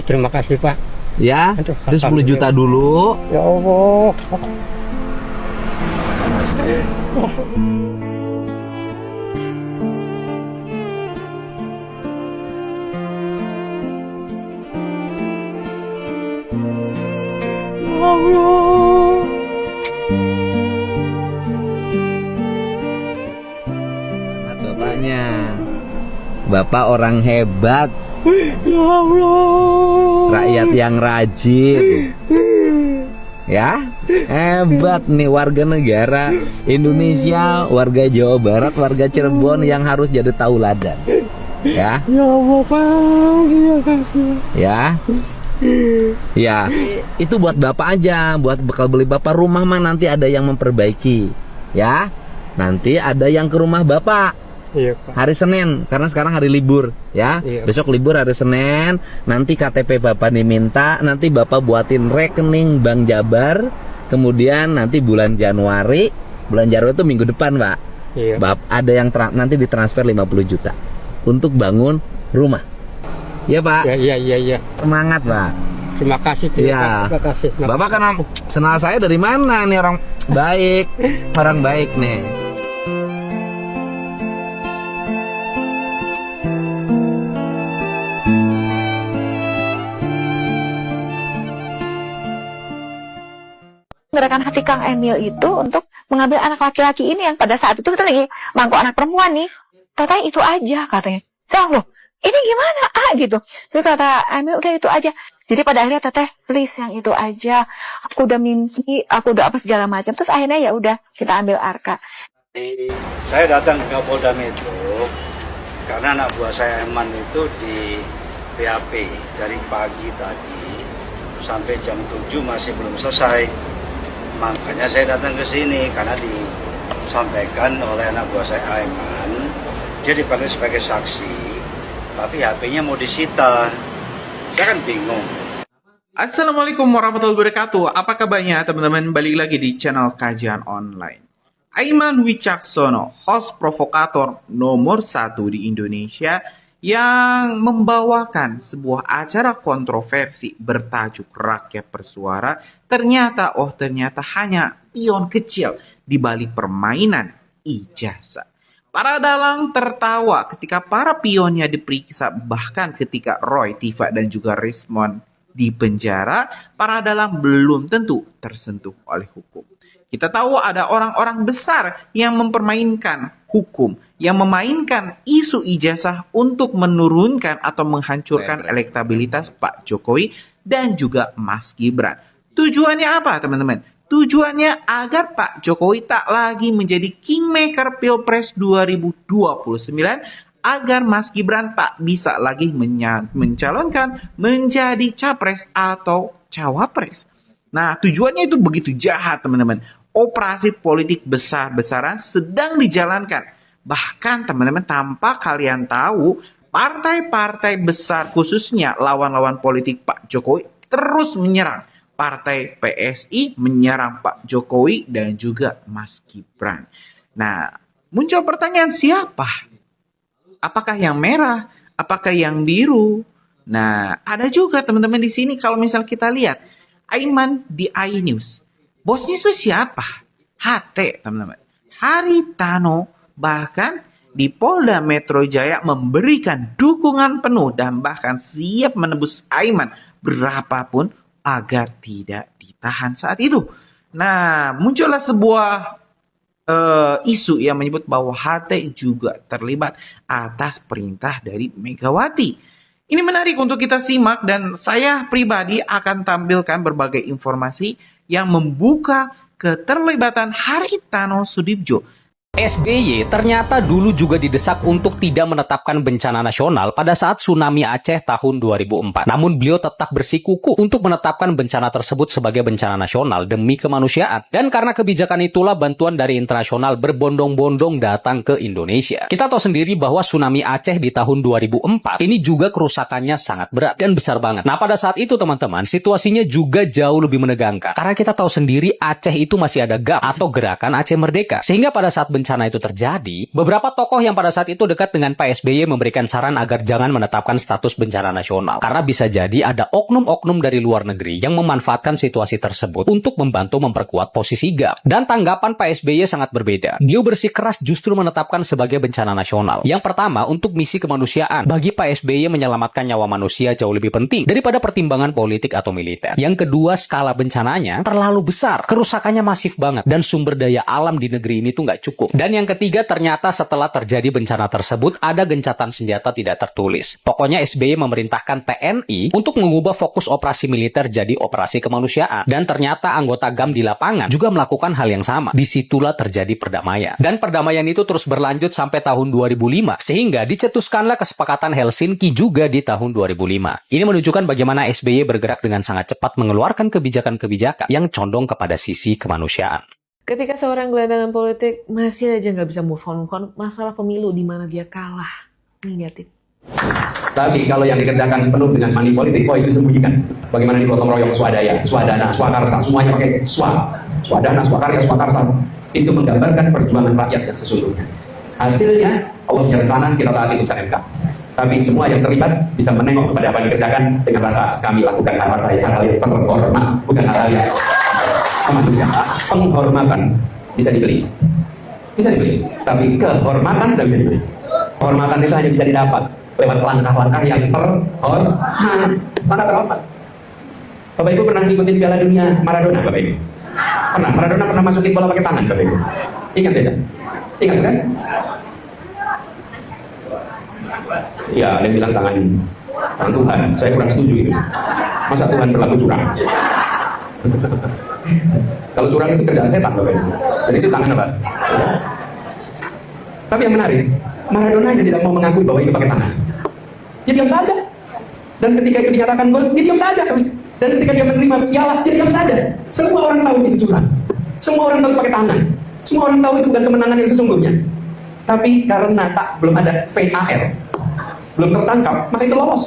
Terima kasih Pak. Ya. Aduh, Terus 10 juta dulu. Ya Allah. Bapak orang hebat. Ya Allah. Rakyat yang rajin. Ya, hebat nih warga negara Indonesia, warga Jawa Barat, warga Cirebon yang harus jadi tauladan. Ya. Ya Allah, Pak. Terima kasih. Ya. Ya, itu buat Bapak aja, buat bekal beli Bapak. Rumah mah nanti ada yang memperbaiki. Ya. Nanti ada yang ke rumah Bapak. Iya, Pak. Hari Senin, karena sekarang hari libur, ya. Iya. Besok libur hari Senin. Nanti KTP Bapak diminta, nanti Bapak buatin rekening Bank Jabar. Kemudian nanti bulan Januari itu minggu depan, Pak. Iya. Ada yang nanti ditransfer 50 juta untuk bangun rumah. Ya, Pak. Iya. Semangat, Pak. Terima kasih. Iya. Terima kasih. Bapak kan kenal saya dari mana nih, orang baik, orang baik nih. Gerakan hati Kang Emil itu untuk mengambil anak laki-laki ini yang pada saat itu kita lagi mangkok anak perempuan nih. Teteh itu aja katanya. Saya loh, ini gimana gitu. Terus kata Emil udah itu aja. Jadi pada akhirnya teteh please yang itu aja. Aku udah mimpi, aku udah apa segala macam. Terus akhirnya ya udah kita ambil Arka. Saya datang ke Polda Metro karena anak buah saya Eman itu di PHP dari pagi tadi sampai jam 7 masih belum selesai. Makanya saya datang ke sini karena disampaikan oleh anak buah saya Aiman, dia dipanggil sebagai saksi, tapi HP-nya mau disita. Saya kan bingung. Assalamualaikum warahmatullahi wabarakatuh. Apa kabarnya teman-teman? Balik lagi di channel Kajian Online. Aiman Wicaksono, host provokator nomor 1 di Indonesia, yang membawakan sebuah acara kontroversi bertajuk Rakyat Bersuara, ternyata hanya pion kecil di balik permainan ijazah. Para dalang tertawa ketika para pionnya diperiksa, bahkan ketika Roy, Tifa, dan juga Rismond di penjara, para dalang belum tentu tersentuh oleh hukum. Kita tahu ada orang-orang besar yang mempermainkan hukum, yang memainkan isu ijazah untuk menurunkan atau menghancurkan elektabilitas Pak Jokowi dan juga Mas Gibran. Tujuannya apa, teman-teman? Tujuannya agar Pak Jokowi tak lagi menjadi kingmaker Pilpres 2029, agar Mas Gibran tak bisa lagi mencalonkan menjadi capres atau cawapres. Nah, tujuannya itu begitu jahat, teman-teman. Operasi politik besar-besaran sedang dijalankan. Bahkan, teman-teman, tanpa kalian tahu, partai-partai besar, khususnya lawan-lawan politik Pak Jokowi, terus menyerang. Partai PSI menyerang Pak Jokowi dan juga Mas Gibran. Nah, muncul pertanyaan, siapa? Apakah yang merah? Apakah yang biru? Nah, ada juga teman-teman di sini kalau misal kita lihat Aiman di iNews. Bosnya itu siapa? HT, teman-teman. Haritano bahkan di Polda Metro Jaya memberikan dukungan penuh dan bahkan siap menebus Aiman berapapun agar tidak ditahan saat itu. Nah, muncullah sebuah isu yang menyebut bahwa HT juga terlibat atas perintah dari Megawati. Ini menarik untuk kita simak dan saya pribadi akan tampilkan berbagai informasi yang membuka keterlibatan Haritano Sudibjo. SBY ternyata dulu juga didesak untuk tidak menetapkan bencana nasional pada saat tsunami Aceh tahun 2004. Namun beliau tetap bersikukuh untuk menetapkan bencana tersebut sebagai bencana nasional demi kemanusiaan. Dan karena kebijakan itulah bantuan dari internasional berbondong-bondong datang ke Indonesia. Kita tahu sendiri bahwa tsunami Aceh di tahun 2004 ini juga kerusakannya sangat berat dan besar banget. Nah, pada saat itu teman-teman, situasinya juga jauh lebih menegangkan. Karena kita tahu sendiri Aceh itu masih ada GAP atau Gerakan Aceh Merdeka. Sehingga pada saat bencana itu terjadi, beberapa tokoh yang pada saat itu dekat dengan Pak SBY memberikan saran agar jangan menetapkan status bencana nasional. Karena bisa jadi ada oknum-oknum dari luar negeri yang memanfaatkan situasi tersebut untuk membantu memperkuat posisi GAP. Dan tanggapan Pak SBY sangat berbeda. Beliau bersikeras justru menetapkan sebagai bencana nasional. Yang pertama, untuk misi kemanusiaan. Bagi Pak SBY menyelamatkan nyawa manusia jauh lebih penting daripada pertimbangan politik atau militer. Yang kedua, skala bencananya terlalu besar. Kerusakannya masif banget. Dan sumber daya alam di negeri ini tuh nggak cukup. Dan yang ketiga, ternyata setelah terjadi bencana tersebut, ada gencatan senjata tidak tertulis. Pokoknya SBY memerintahkan TNI untuk mengubah fokus operasi militer jadi operasi kemanusiaan. Dan ternyata anggota GAM di lapangan juga melakukan hal yang sama. Disitulah terjadi perdamaian. Dan perdamaian itu terus berlanjut sampai tahun 2005, sehingga dicetuskanlah kesepakatan Helsinki juga di tahun 2005. Ini menunjukkan bagaimana SBY bergerak dengan sangat cepat mengeluarkan kebijakan-kebijakan yang condong kepada sisi kemanusiaan. Ketika seorang gelandangan politik masih aja nggak bisa move on masalah pemilu di mana dia kalah. Nih liatin. Tapi kalau yang dikerjakan penuh dengan money politik, itu disembunyikan. Bagaimana di gotong royong, swadaya, swadana, swakarsa, semuanya pakai swadana, swakarya, swakarsa. Itu menggambarkan perjuangan rakyat yang sesungguhnya. Hasilnya, Allah punya rencana, kita taati putusan MK. Tapi semua yang terlibat bisa menengok kepada apa yang dikerjakan dengan rasa kami lakukan hal hal yang terhormat, bukan hal yang penghormatan bisa dibeli, tapi kehormatan tidak bisa dibeli. Kehormatan itu hanya bisa didapat lewat langkah-langkah yang terhormat. Bapak Ibu pernah ngikutin Piala Dunia Maradona, Bapak Ibu? Pernah? Maradona pernah masukin bola pakai tangan, Bapak Ibu? Ingat tidak? Ingat kan? Ya, ada yang bilang tangan Tuhan. Saya kurang setuju itu. Masa Tuhan berlaku curang? Kalau curang itu kerjaan setan, Bapak Ibu. Jadi itu tangan apa? Tapi yang menarik, Maradona aja tidak mau mengakui bahwa itu pakai tangan. Dia diam saja. Dan ketika itu dinyatakan gol, dia diam saja. Dan ketika dia menerima piala, dia diam saja. Semua orang tahu itu curang. Semua orang tahu pakai tangan. Semua orang tahu itu bukan kemenangan yang sesungguhnya. Tapi karena belum ada VAR, belum tertangkap, maka itu lolos.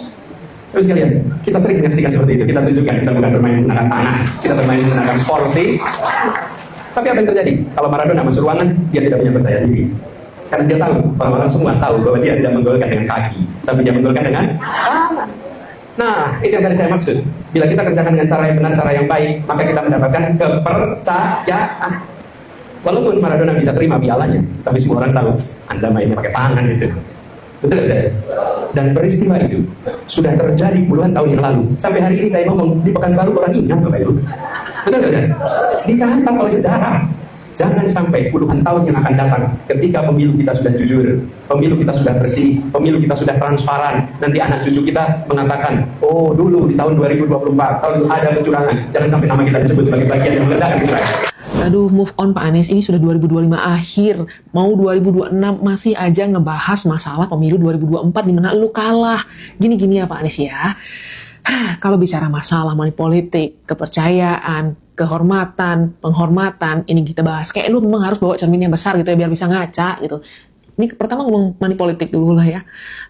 Terus kalian, kita sering menyaksikan seperti itu. Kita tunjukkan, kita bukan bermain menggunakan tanah, kita bermain menggunakan sporting. Tapi apa yang terjadi? Kalau Maradona masuk ruangan, dia tidak punya percaya diri. Karena dia tahu, orang-orang semua tahu bahwa dia tidak menggolkan dengan kaki, tapi dia menggolkan dengan tangan. Nah, itu yang tadi saya maksud. Bila kita kerjakan dengan cara yang benar, cara yang baik, maka kita mendapatkan kepercayaan. Walaupun Maradona bisa terima pialanya, tapi semua orang tahu, Anda mainnya pakai tangan itu. Betul tidak? Dan peristiwa itu sudah terjadi puluhan tahun yang lalu. Sampai hari ini saya ngomong, di Pekanbaru orang ingat, Bapak Ibu. Betul tidak? Dicatat oleh sejarah. Jangan sampai puluhan tahun yang akan datang, ketika pemilu kita sudah jujur, pemilu kita sudah bersih, pemilu kita sudah transparan, nanti anak cucu kita mengatakan, oh dulu di tahun 2024, tahun ada kecurangan. Jangan sampai nama kita disebut sebagai bagian yang meledakan kecurangan. Aduh, move on Pak Anies, ini sudah 2025 akhir, mau 2026 masih aja ngebahas masalah pemilu 2024 di mana lu kalah. Gini-gini ya Pak Anies ya. Kalau bicara masalah money politik, kepercayaan, kehormatan, penghormatan, ini kita bahas. Kayak lu memang harus bawa cermin yang besar gitu ya, biar bisa ngaca gitu. Ini pertama ngomong money politik dulu lah ya.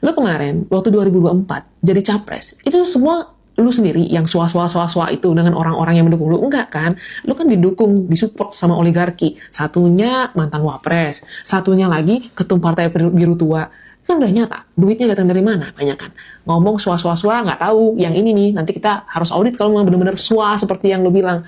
Lu kemarin, waktu 2024, jadi capres, itu semua lu sendiri yang swaswa itu dengan orang-orang yang mendukung lu. Enggak kan? Lu kan didukung, disupport sama oligarki. Satunya mantan wapres, satunya lagi ketum partai biru tua. Kan udah nyata, duitnya datang dari mana? Banyak kan? Ngomong swaswa nggak tahu, yang ini nih, nanti kita harus audit kalau memang benar-benar swa seperti yang lu bilang.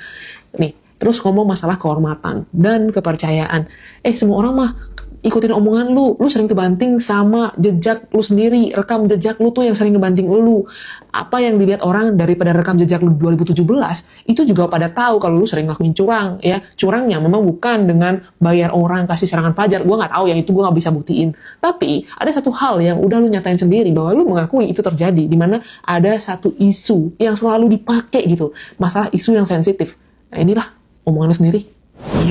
Nih, terus ngomong masalah kehormatan dan kepercayaan. Semua orang mah ikutin omongan lu sering kebanting sama jejak lu sendiri, rekam jejak lu tuh yang sering ngebanting lu. Apa yang dilihat orang daripada rekam jejak lu 2017, itu juga pada tahu kalau lu sering ngelakuin curang, ya. Curangnya memang bukan dengan bayar orang, kasih serangan fajar, gua nggak tahu, yang itu gua nggak bisa buktiin. Tapi ada satu hal yang udah lu nyatain sendiri, bahwa lu mengakui itu terjadi, di mana ada satu isu yang selalu dipakai gitu, masalah isu yang sensitif. Nah inilah omongan lu sendiri.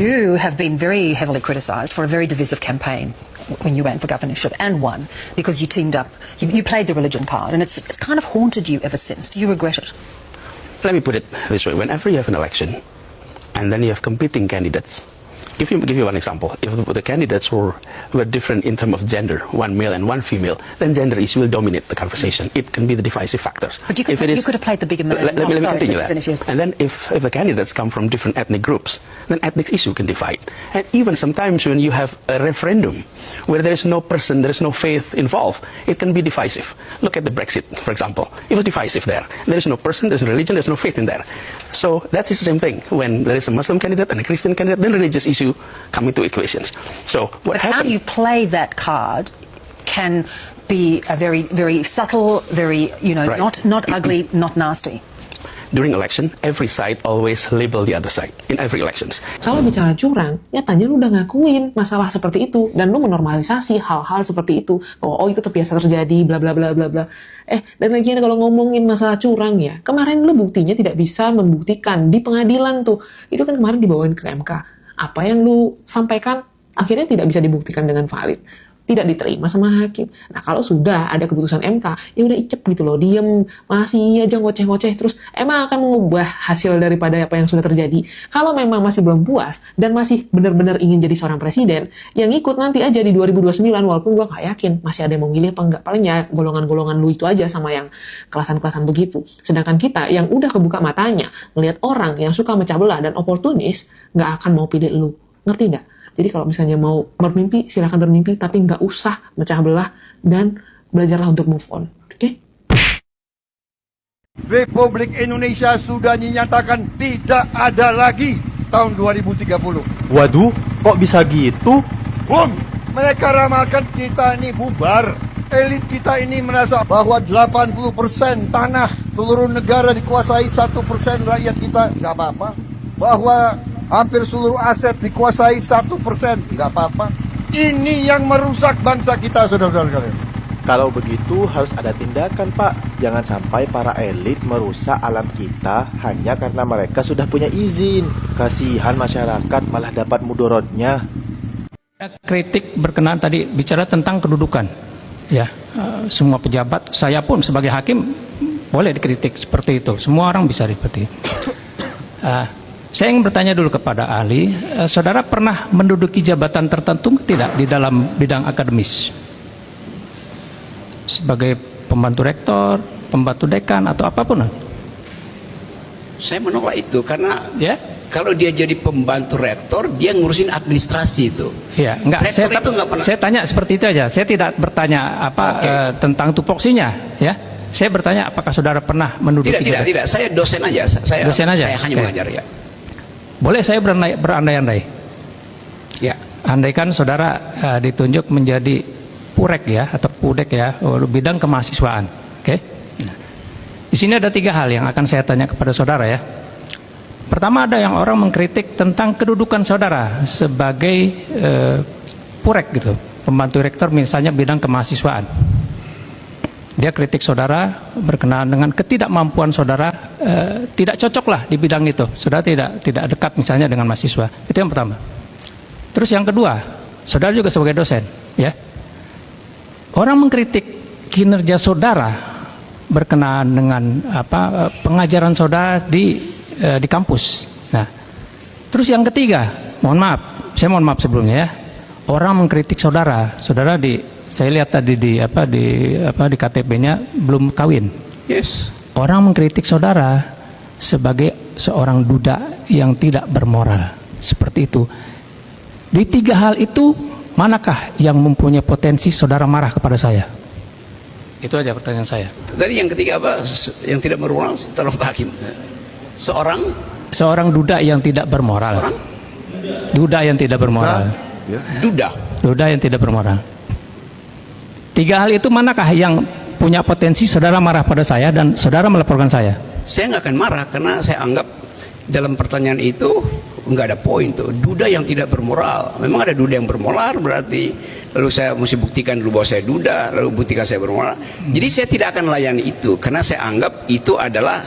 You have been very heavily criticised for a very divisive campaign when you ran for governorship and won because you teamed up, you played the religion card, and it's kind of haunted you ever since. Do you regret it? Let me put it this way. Whenever you have an election and then you have competing candidates, give you one example. If the candidates were different in terms of gender, one male and one female, then gender issue will dominate the conversation. It can be the divisive factors. But you could have played the bigger man. Let me continue that. And then if the candidates come from different ethnic groups, then ethnic issue can divide. And even sometimes when you have a referendum where there is no person, there is no faith involved, it can be divisive. Look at the Brexit, for example. It was divisive there. There is no person, there is no religion, there is no faith in there. So that is the same thing. When there is a Muslim candidate and a Christian candidate, then religious issue come into equations. So what how you play that card can be a very, very subtle, very, right. not ugly, not nasty. during election, every side always label the other side in every elections. Kalau bicara curang, nyatanya lu udah ngakuin masalah seperti itu dan lu menormalisasi hal-hal seperti itu. Bahwa oh itu terbiasa terjadi, bla bla bla bla bla. Dan lagian kalau ngomongin masalah curang ya, kemarin lu buktinya tidak bisa membuktikan di pengadilan tuh. Itu kan kemarin dibawain ke MK. Apa yang lu sampaikan akhirnya tidak bisa dibuktikan dengan valid. Tidak diterima sama hakim. Nah kalau sudah ada keputusan MK, ya udah icep gitu loh, diem, masih aja ngoceh-ngoceh terus, emang akan mengubah hasil daripada apa yang sudah terjadi. Kalau memang masih belum puas dan masih benar-benar ingin jadi seorang presiden, yang ikut nanti aja di 2029, walaupun gue gak yakin masih ada yang mau milih apa enggak, palingnya golongan-golongan lu itu aja sama yang kelasan-kelasan begitu. Sedangkan kita yang udah kebuka matanya, ngelihat orang yang suka mecah belah dan oportunis, gak akan mau pilih lu. Ngerti nggak? Jadi kalau misalnya mau bermimpi, silakan bermimpi, tapi nggak usah mecah belah dan belajarlah untuk move on. Oke? Republik Indonesia sudah dinyatakan tidak ada lagi tahun 2030. Waduh, kok bisa gitu? Bung, mereka ramalkan kita ini bubar. Elit kita ini merasa bahwa 80% tanah seluruh negara dikuasai 1% rakyat kita. Nggak apa-apa. Bahwa hampir seluruh aset dikuasai 1%, nggak apa-apa. Ini yang merusak bangsa kita, saudara-saudara sekalian. Kalau begitu harus ada tindakan, Pak. Jangan sampai para elit merusak alam kita hanya karena mereka sudah punya izin. Kasihan masyarakat malah dapat mudorotnya. Kritik berkenaan tadi bicara tentang kedudukan. Ya, semua pejabat, saya pun sebagai hakim boleh dikritik seperti itu. Semua orang bisa seperti itu. Saya ingin bertanya dulu kepada ahli, saudara pernah menduduki jabatan tertentu tidak di dalam bidang akademis? Sebagai pembantu rektor, pembantu dekan, atau apapun? Saya menolak itu karena kalau dia jadi pembantu rektor, dia ngurusin administrasi itu. Ya, enggak. Saya tanya seperti itu aja. Saya tidak bertanya tentang tupoksinya, ya. Saya bertanya apakah saudara pernah menduduki jabatan? Tidak. Saya dosen aja. Saya hanya mengajar ya. Boleh saya berandai-andai? Ya. Andaikan saudara ditunjuk menjadi purek ya atau pudek ya, bidang kemahasiswaan. Oke. Nah, di sini ada 3 hal yang akan saya tanya kepada saudara ya. Pertama, ada yang orang mengkritik tentang kedudukan saudara sebagai purek gitu, pembantu rektor misalnya bidang kemahasiswaan. Dia kritik saudara berkenaan dengan ketidakmampuan saudara, tidak cocok lah di bidang itu. Saudara tidak dekat misalnya dengan mahasiswa. Itu yang pertama. Terus yang kedua, saudara juga sebagai dosen, ya. Orang mengkritik kinerja saudara berkenaan dengan pengajaran saudara di kampus. Nah, terus yang ketiga, saya mohon maaf sebelumnya ya. Orang mengkritik saudara saya lihat tadi di KTP-nya belum kawin. Yes. Orang mengkritik saudara sebagai seorang duda yang tidak bermoral. Seperti itu. Di 3 hal itu, manakah yang mempunyai potensi saudara marah kepada saya? Itu aja pertanyaan saya. Tadi yang ketiga apa? Yang tidak bermoral, tolong Pak Hakim. Seorang duda yang tidak bermoral. Duda yang tidak bermoral. Duda yang tidak bermoral. 3 hal itu manakah yang punya potensi saudara marah pada saya dan saudara melaporkan saya? Saya nggak akan marah karena saya anggap dalam pertanyaan itu nggak ada poin tuh. Duda yang tidak bermoral. Memang ada duda yang bermoral berarti lalu saya mesti buktikan dulu bahwa saya duda, lalu buktikan saya bermoral. Jadi saya tidak akan melayani itu karena saya anggap itu adalah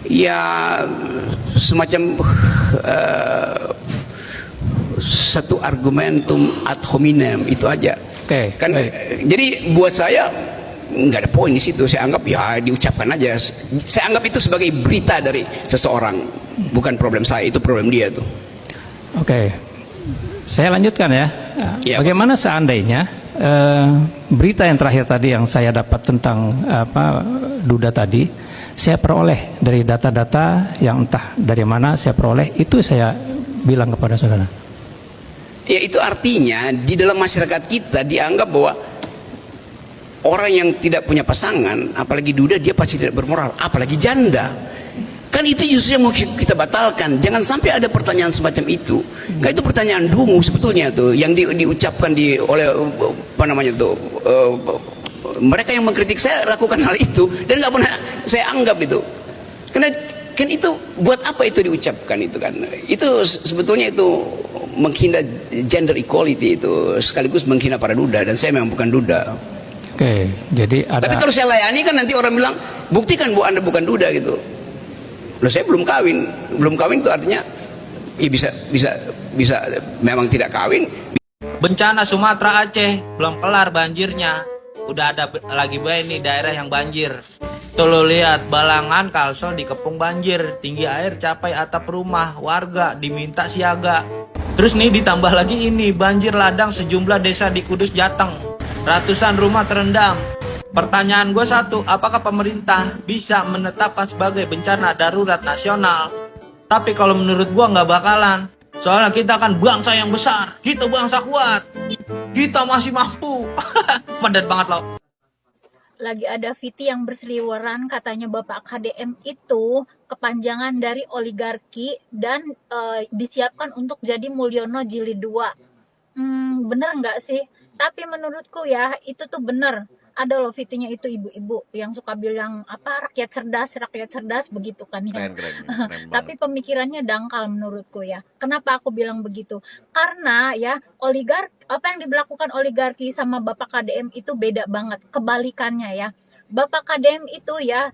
ya semacam satu argumentum ad hominem itu aja. Kan jadi buat saya nggak ada poin di situ. Saya anggap ya diucapkan aja. Saya anggap itu sebagai berita dari seseorang, bukan problem saya, itu problem dia tuh. Oke, saya lanjutkan ya. Bagaimana seandainya berita yang terakhir tadi yang saya dapat tentang duda tadi, saya peroleh dari data-data yang entah dari mana saya peroleh, itu saya bilang kepada saudara. Ya itu artinya di dalam masyarakat kita dianggap bahwa orang yang tidak punya pasangan, apalagi duda, dia pasti tidak bermoral, apalagi janda. Kan itu justru yang mau kita batalkan. Jangan sampai ada pertanyaan semacam itu. Nah, itu pertanyaan dungu sebetulnya tuh yang diucapkan oleh mereka yang mengkritik saya lakukan hal itu dan nggak pernah saya anggap itu. Karena kan itu buat apa itu diucapkan itu kan? Itu sebetulnya itu menghina gender equality, itu sekaligus menghina para duda, dan saya memang bukan duda. Oke, jadi ada. Tapi kalau saya layani kan nanti orang bilang buktikan bahwa Anda bukan duda gitu. Loh, saya belum kawin. Belum kawin itu artinya ya bisa memang tidak kawin. Bencana Sumatera Aceh belum kelar banjirnya. Udah ada lagi bae nih daerah yang banjir. Tuh lo lihat, Balangan, Kalsel dikepung banjir. Tinggi air capai atap rumah, warga diminta siaga. Terus nih ditambah lagi ini, banjir ladang sejumlah desa di Kudus, Jateng. Ratusan rumah terendam. Pertanyaan gue satu, apakah pemerintah bisa menetapkan sebagai bencana darurat nasional? Tapi kalau menurut gue nggak bakalan. Soalnya kita kan bangsa yang besar, kita bangsa kuat. Kita masih mampu. Padat banget loh. Lagi ada VT yang berseliweran, katanya Bapak KDM itu kepanjangan dari oligarki dan disiapkan untuk jadi Mulyono Jilid 2. Bener nggak sih? Tapi menurutku ya itu tuh bener. Ada loh VT-nya itu ibu-ibu yang suka bilang apa rakyat cerdas begitu kan ya. Keren Tapi pemikirannya dangkal menurutku ya. Kenapa aku bilang begitu? Karena ya apa yang dilakukan oligarki sama Bapak KDM itu beda banget. Kebalikannya ya. Bapak KDM itu ya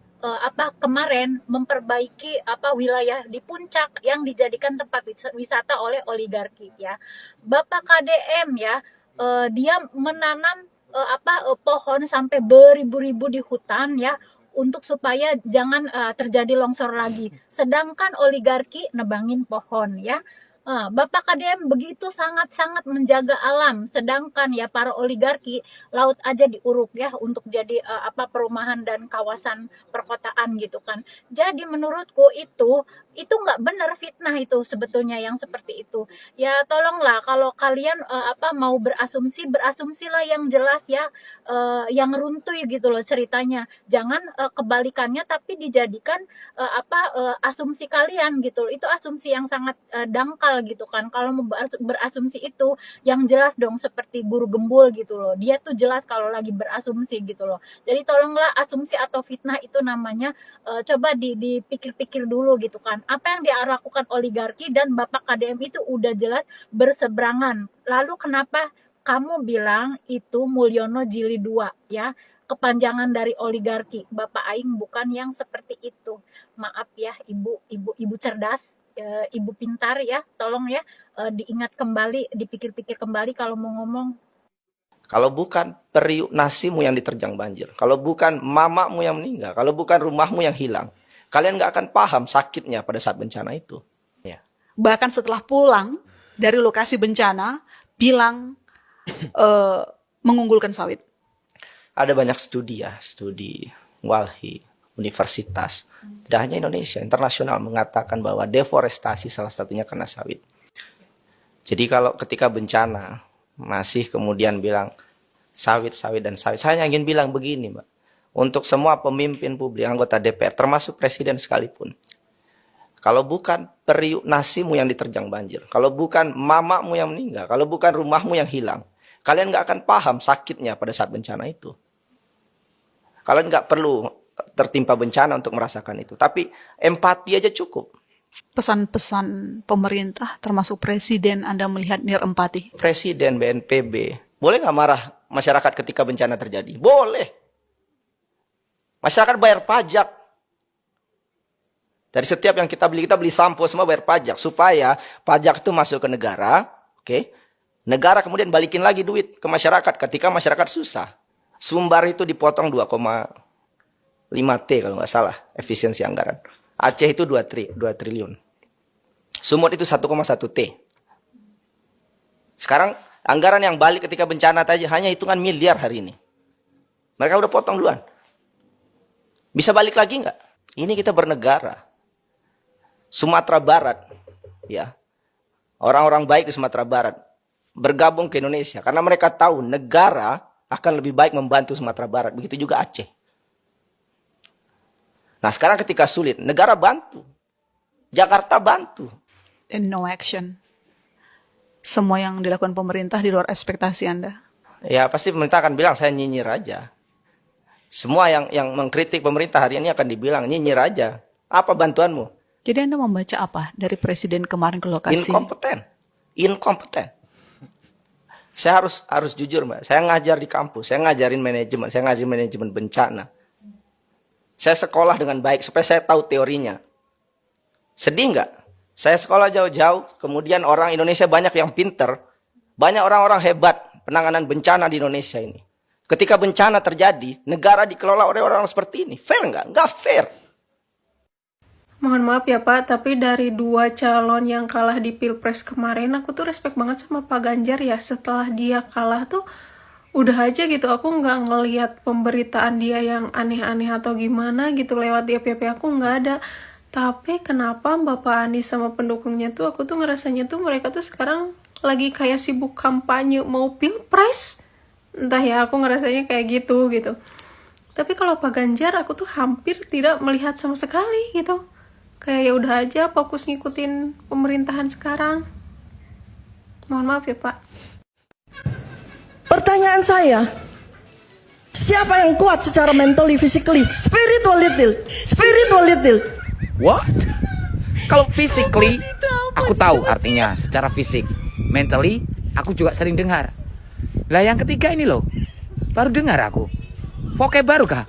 kemarin memperbaiki wilayah di puncak yang dijadikan tempat wisata oleh oligarki ya. Bapak KDM ya dia menanam pohon sampai beribu-ribu di hutan ya untuk supaya jangan terjadi longsor lagi. Sedangkan oligarki nebangin pohon ya. Bapak KDM begitu sangat-sangat menjaga alam, sedangkan ya para oligarki laut aja diuruk ya untuk jadi perumahan dan kawasan perkotaan gitu kan. Jadi menurutku itu nggak benar, fitnah itu sebetulnya yang seperti itu. Ya tolonglah kalau kalian mau berasumsilah yang jelas ya, yang runtuh gitu loh ceritanya. Jangan kebalikannya tapi dijadikan asumsi kalian gitu loh. Itu asumsi yang sangat dangkal gitu kan. Kalau mau berasumsi itu yang jelas dong, seperti guru gembul gitu loh. Dia tuh jelas kalau lagi berasumsi gitu loh. Jadi tolonglah, asumsi atau fitnah itu namanya coba dipikir-pikir dulu gitu kan. Apa yang dilakukan oligarki dan Bapak KDM itu udah jelas berseberangan. Lalu kenapa kamu bilang itu Mulyono Jilid 2 ya? Kepanjangan dari oligarki. Bapak aing bukan yang seperti itu. Maaf ya ibu cerdas, ibu pintar ya, tolong ya diingat kembali, dipikir-pikir kembali kalau mau ngomong. Kalau bukan periuk nasimu yang diterjang banjir, kalau bukan mamamu yang meninggal, kalau bukan rumahmu yang hilang, kalian nggak akan paham sakitnya pada saat bencana itu. Ya. Bahkan setelah pulang dari lokasi bencana, bilang mengunggulkan sawit. Ada banyak studi ya, studi Walhi, universitas, tidak hanya Indonesia, internasional mengatakan bahwa deforestasi salah satunya karena sawit. Jadi kalau ketika bencana masih kemudian bilang sawit, saya ingin bilang begini, Mbak. Untuk semua pemimpin publik, anggota DPR, termasuk presiden sekalipun. Kalau bukan periuk nasimu yang diterjang banjir, kalau bukan mamamu yang meninggal, kalau bukan rumahmu yang hilang, kalian nggak akan paham sakitnya pada saat bencana itu. Kalian nggak perlu tertimpa bencana untuk merasakan itu. Tapi empati aja cukup. Pesan-pesan pemerintah termasuk presiden Anda melihat nir empati? Presiden, BNPB, boleh nggak marah masyarakat ketika bencana terjadi? Boleh. Masyarakat bayar pajak. Dari setiap yang kita beli sampo semua bayar pajak. Supaya pajak itu masuk ke negara. Oke. Negara kemudian balikin lagi duit ke masyarakat ketika masyarakat susah. Sumbar itu dipotong 2,5 T kalau nggak salah efisiensi anggaran. Aceh itu 2 triliun. Sumut itu 1,1 T. Sekarang anggaran yang balik ketika bencana tadi hanya hitungan miliar hari ini. Mereka udah potong duluan. Bisa balik lagi nggak? Ini kita bernegara. Sumatera Barat, ya, orang-orang baik di Sumatera Barat bergabung ke Indonesia karena mereka tahu negara akan lebih baik membantu Sumatera Barat. Begitu juga Aceh. Nah sekarang ketika sulit, negara bantu. Jakarta bantu. And no action. Semua yang dilakukan pemerintah di luar ekspektasi Anda. Ya pasti pemerintah akan bilang saya nyinyir aja. Semua yang mengkritik pemerintah hari ini akan dibilang nyinyir aja. Apa bantuanmu? Jadi Anda membaca apa dari Presiden kemarin ke lokasi? Inkompeten. Saya harus jujur, Mbak. Saya ngajar di kampus, saya ngajarin manajemen bencana. Saya sekolah dengan baik supaya saya tahu teorinya. Sedih nggak? Saya sekolah jauh-jauh, kemudian orang Indonesia banyak yang pinter, banyak orang-orang hebat penanganan bencana di Indonesia ini. Ketika bencana terjadi, negara dikelola oleh orang seperti ini. Fair nggak? Nggak fair. Mohon maaf ya Pak, tapi dari 2 calon yang kalah di Pilpres kemarin, aku tuh respect banget sama Pak Ganjar ya. Setelah dia kalah tuh, udah aja gitu, aku nggak ngelihat pemberitaan dia yang aneh-aneh atau gimana gitu lewat di FYP aku, nggak ada. Tapi kenapa Bapak Anies sama pendukungnya tuh, aku tuh ngerasanya tuh mereka tuh sekarang lagi kayak sibuk kampanye mau Pilpres. Entah ya, aku ngerasanya kayak gitu. Tapi kalau Pak Ganjar, aku tuh hampir tidak melihat sama sekali gitu. Kayak ya udah aja fokus ngikutin pemerintahan sekarang. Mohon maaf ya Pak. Pertanyaan saya, siapa yang kuat secara mentally, physically, spiritually? What? Kalau physically, aku tahu artinya secara fisik. Mentally, aku juga sering dengar. Lah yang ketiga ini loh, baru dengar aku. Vocab baru kah?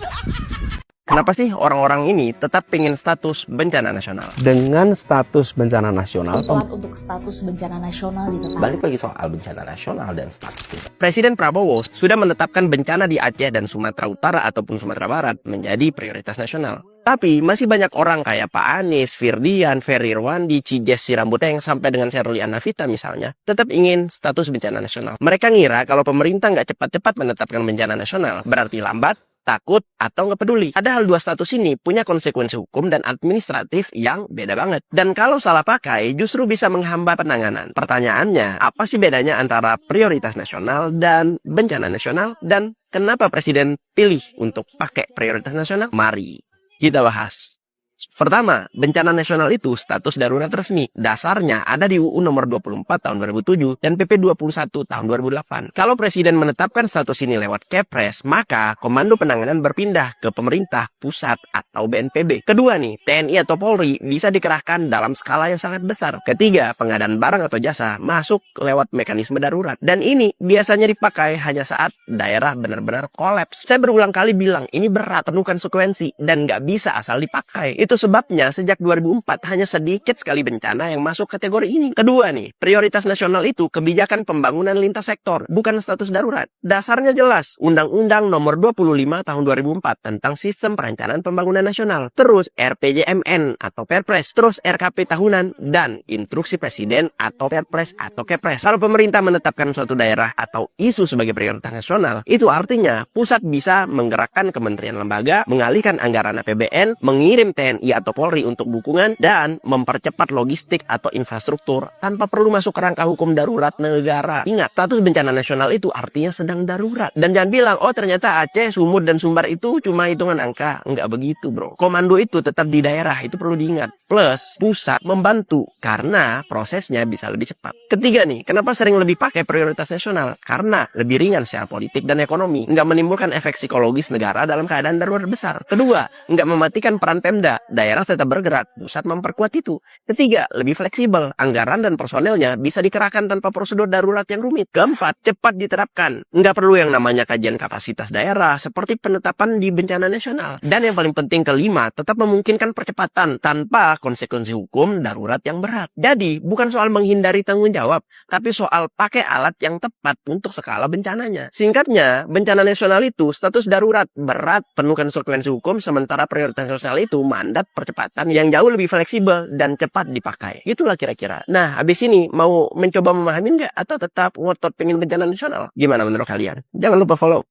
Kenapa sih orang-orang ini tetap pengen status bencana nasional? Dengan status bencana nasional, untuk status bencana nasional ditetapkan. balik lagi soal bencana nasional dan status. Presiden Prabowo sudah menetapkan bencana di Aceh dan Sumatera Utara ataupun Sumatera Barat menjadi prioritas nasional. Tapi masih banyak orang kayak Pak Anies, Firdian, Ferry Irwandi, Cijes Sirambuteng, sampai dengan Sherly Anavita misalnya, tetap ingin status bencana nasional. Mereka ngira kalau pemerintah nggak cepat-cepat menetapkan bencana nasional, berarti lambat, takut, atau nggak peduli. Padahal 2 status ini punya konsekuensi hukum dan administratif yang beda banget. Dan kalau salah pakai, justru bisa menghambat penanganan. Pertanyaannya, apa sih bedanya antara prioritas nasional dan bencana nasional? Dan kenapa Presiden pilih untuk pakai prioritas nasional? Mari kita bahas. Pertama, bencana nasional itu status darurat resmi. Dasarnya ada di UU nomor 24 tahun 2007 dan PP 21 tahun 2008. Kalau Presiden menetapkan status ini lewat Kepres, maka komando penanganan berpindah ke pemerintah pusat atau BNPB. Kedua nih, TNI atau Polri bisa dikerahkan dalam skala yang sangat besar. Ketiga, pengadaan barang atau jasa masuk lewat mekanisme darurat. Dan ini biasanya dipakai hanya saat daerah benar-benar kolaps. Saya berulang kali bilang, ini berat, penuh konsekuensi, dan nggak bisa asal dipakai. Itu sebabnya sejak 2004 hanya sedikit sekali bencana yang masuk kategori ini. Kedua nih, prioritas nasional itu kebijakan pembangunan lintas sektor, bukan status darurat. Dasarnya jelas, Undang-Undang nomor 25 tahun 2004 tentang Sistem Perencanaan Pembangunan Nasional, terus RPJMN atau Perpres, terus RKP tahunan, dan Instruksi Presiden atau Perpres atau Kepres. Kalau pemerintah menetapkan suatu daerah atau isu sebagai prioritas nasional, itu artinya pusat bisa menggerakkan kementerian lembaga, mengalihkan anggaran APBN, mengirim TNI atau Polri untuk dukungan, dan mempercepat logistik atau infrastruktur tanpa perlu masuk kerangka hukum darurat negara. Ingat, status bencana nasional itu artinya sedang darurat. Dan jangan bilang, oh ternyata Aceh, Sumut, dan Sumbar itu cuma hitungan angka. Enggak begitu bro. Komando itu tetap di daerah, itu perlu diingat. Plus, pusat membantu karena prosesnya bisa lebih cepat. Ketiga nih, kenapa sering lebih pakai prioritas nasional? Karena lebih ringan secara politik dan ekonomi. Enggak menimbulkan efek psikologis negara dalam keadaan darurat besar. Kedua, enggak mematikan peran Pemda. Daerah tetap bergerak, pusat memperkuat itu. Ketiga, lebih fleksibel. Anggaran dan personelnya bisa dikerahkan tanpa prosedur darurat yang rumit. Keempat, cepat diterapkan. Nggak perlu yang namanya kajian kapasitas daerah, seperti penetapan di bencana nasional. Dan yang paling penting kelima, tetap memungkinkan percepatan tanpa konsekuensi hukum darurat yang berat. Jadi, bukan soal menghindari tanggung jawab, tapi soal pakai alat yang tepat untuk skala bencananya. Singkatnya, bencana nasional itu status darurat, berat, penuh konsekuensi hukum, sementara prioritas nasional itu mandat percepatan yang jauh lebih fleksibel dan cepat dipakai. Itulah kira-kira. Nah, habis ini mau mencoba memahami nggak? Atau tetap ngotot pengen bencana nasional? Gimana menurut kalian? Jangan lupa follow.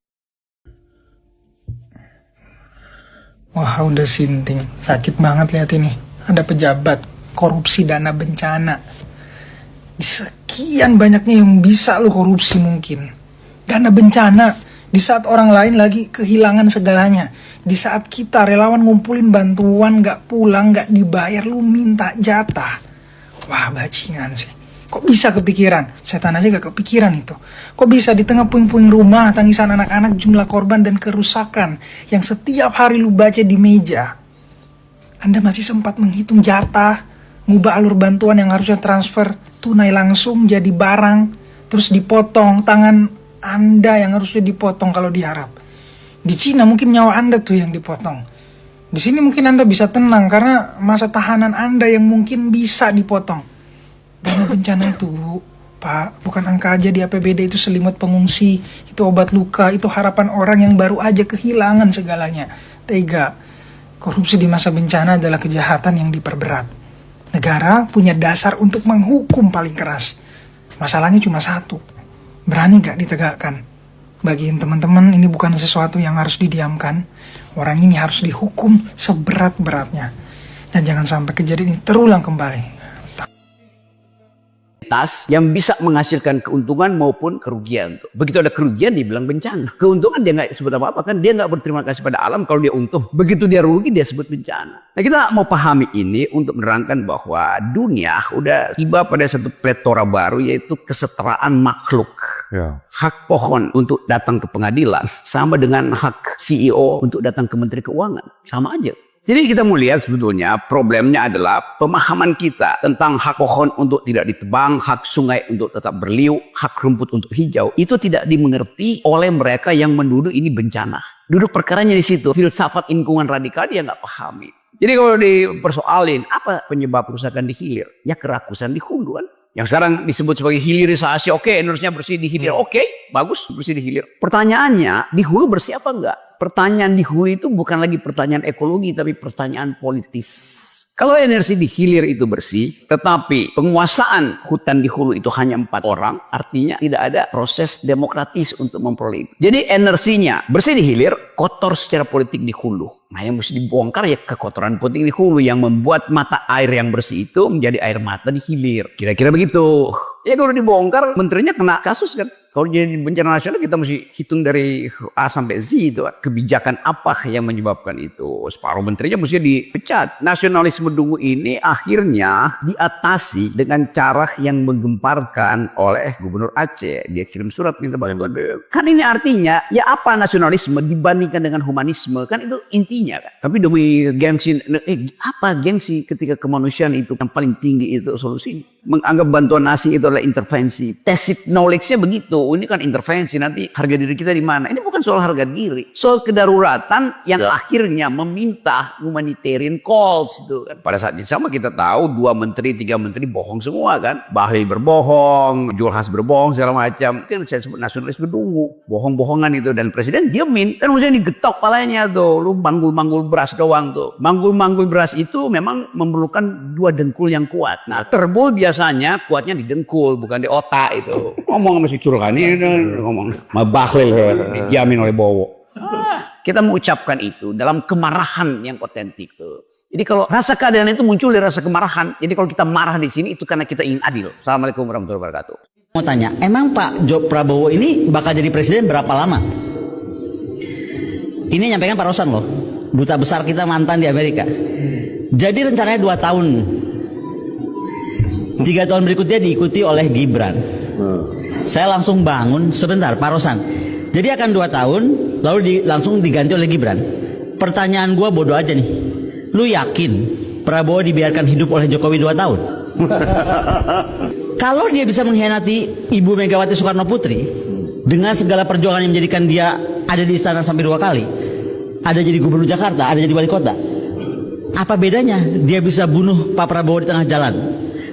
Wah, udah sinting. Sakit banget lihat ini. Ada pejabat korupsi dana bencana. Di sekian banyaknya yang bisa lo korupsi mungkin. Dana bencana. Di saat orang lain lagi kehilangan segalanya. Di saat kita relawan ngumpulin bantuan gak pulang, gak dibayar, lu minta jatah. Wah, bajingan sih. Kok bisa kepikiran? Setan aja gak kepikiran itu. Kok bisa di tengah puing-puing rumah, tangisan anak-anak, jumlah korban dan kerusakan yang setiap hari lu baca di meja, Anda masih sempat menghitung jatah, ngubah alur bantuan yang harusnya transfer tunai langsung jadi barang, terus dipotong tangan Anda yang harusnya dipotong kalau diharap. Di Cina mungkin nyawa Anda tuh yang dipotong. Di sini mungkin Anda bisa tenang karena masa tahanan Anda yang mungkin bisa dipotong. Dana bencana itu, Pak, bukan angka aja di APBD, itu selimut pengungsi, itu obat luka, itu harapan orang yang baru aja kehilangan segalanya. Tega. Korupsi di masa bencana adalah kejahatan yang diperberat. Negara punya dasar untuk menghukum paling keras. Masalahnya cuma satu. Berani gak ditegakkan? Bagiin teman-teman, ini bukan sesuatu yang harus didiamkan. Orang ini harus dihukum seberat-beratnya. Dan jangan sampai kejadian ini terulang kembali. Yang bisa menghasilkan keuntungan maupun kerugian. Begitu ada kerugian dibilang bencana. Keuntungan dia nggak sebut apa-apa kan, dia nggak berterima kasih pada alam kalau dia untung. Begitu dia rugi dia sebut bencana. Nah, kita mau pahami ini untuk menerangkan bahwa dunia udah tiba pada satu pletora baru, yaitu kesetaraan makhluk. Hak pohon untuk datang ke pengadilan sama dengan hak CEO untuk datang ke Menteri Keuangan, sama aja. Jadi kita mau lihat sebetulnya problemnya adalah pemahaman kita tentang hak pohon untuk tidak ditebang, hak sungai untuk tetap berliuk, hak rumput untuk hijau. Itu tidak dimengerti oleh mereka yang menuduh ini bencana. Duduk perkaranya di situ, filsafat lingkungan radikal dia nggak pahami. Jadi kalau dipersoalin, apa penyebab kerusakan di hilir? Ya kerakusan di hulu kan. Yang sekarang disebut sebagai hilirisasi, oke, harusnya bersih di hilir, oke, bagus bersih di hilir. Pertanyaannya, di hulu bersih apa enggak? Pertanyaan di hulu itu bukan lagi pertanyaan ekologi, tapi pertanyaan politis. Kalau energi di hilir itu bersih, tetapi penguasaan hutan di hulu itu hanya 4 orang, artinya tidak ada proses demokratis untuk memperoleh itu. Jadi energinya bersih di hilir, kotor secara politik di hulu. Nah, yang mesti dibongkar ya kekotoran politik di hulu yang membuat mata air yang bersih itu menjadi air mata di hilir. Kira-kira begitu. Ya kalau dibongkar, menterinya kena kasus kan. Kalau jadi bencana nasional kita mesti hitung dari A sampai Z itu. Kebijakan apa yang menyebabkan itu. Separuh menterinya mesti dipecat. Nasionalisme dungu ini akhirnya diatasi dengan cara yang menggemparkan oleh Gubernur Aceh. Dia kirim surat minta bantuan. Kan ini artinya ya apa nasionalisme dibandingkan dengan humanisme. Kan itu intinya kan. Tapi demi gengsi, apa gengsi ketika kemanusiaan itu yang paling tinggi itu solusinya. Menganggap bantuan asing itu adalah intervensi. Tacit knowledge-nya begitu. Ini kan intervensi, nanti harga diri kita di mana? Ini bukan soal harga diri. Soal kedaruratan yang akhirnya meminta humanitarian calls itu kan. Pada saat yang sama kita tahu 2 menteri, 3 menteri bohong semua kan. Bahlil berbohong, Julhas berbohong segala macam. Kan saya sebut nasionalis berdungu. Bohong-bohongan itu. Dan presiden diamin. Kan maksudnya digetok palanya tuh. Lu manggul-manggul beras doang tuh. Manggul-manggul beras itu memang memerlukan 2 dengkul yang kuat. Nah, terbul biasanya kuatnya di dengkul, bukan di otak itu. Ngomong sama si Curkan ini ngomong sama Bahlil dijamin oleh Bowo. Kita mengucapkan itu dalam kemarahan yang otentik tuh. Jadi kalau rasa keadilan itu muncul dari rasa kemarahan. Jadi kalau kita marah di sini itu karena kita ingin adil. Assalamualaikum warahmatullahi wabarakatuh. Mau tanya, emang Pak Prabowo ini bakal jadi presiden berapa lama? Ini nyampaikan Pak Rosan loh, duta besar kita mantan di Amerika. Jadi rencananya 2 tahun. 3 tahun berikutnya diikuti oleh Gibran. Saya langsung bangun, sebentar Pak Rosan. Jadi akan 2 tahun, lalu langsung diganti oleh Gibran. Pertanyaan gua bodoh aja nih. Lu yakin Prabowo dibiarkan hidup oleh Jokowi 2 tahun? Kalau dia bisa mengkhianati Ibu Megawati Soekarno Putri dengan segala perjuangan yang menjadikan dia ada di istana sampai 2 kali, ada jadi gubernur Jakarta, ada jadi wali kota, apa bedanya dia bisa bunuh Pak Prabowo di tengah jalan?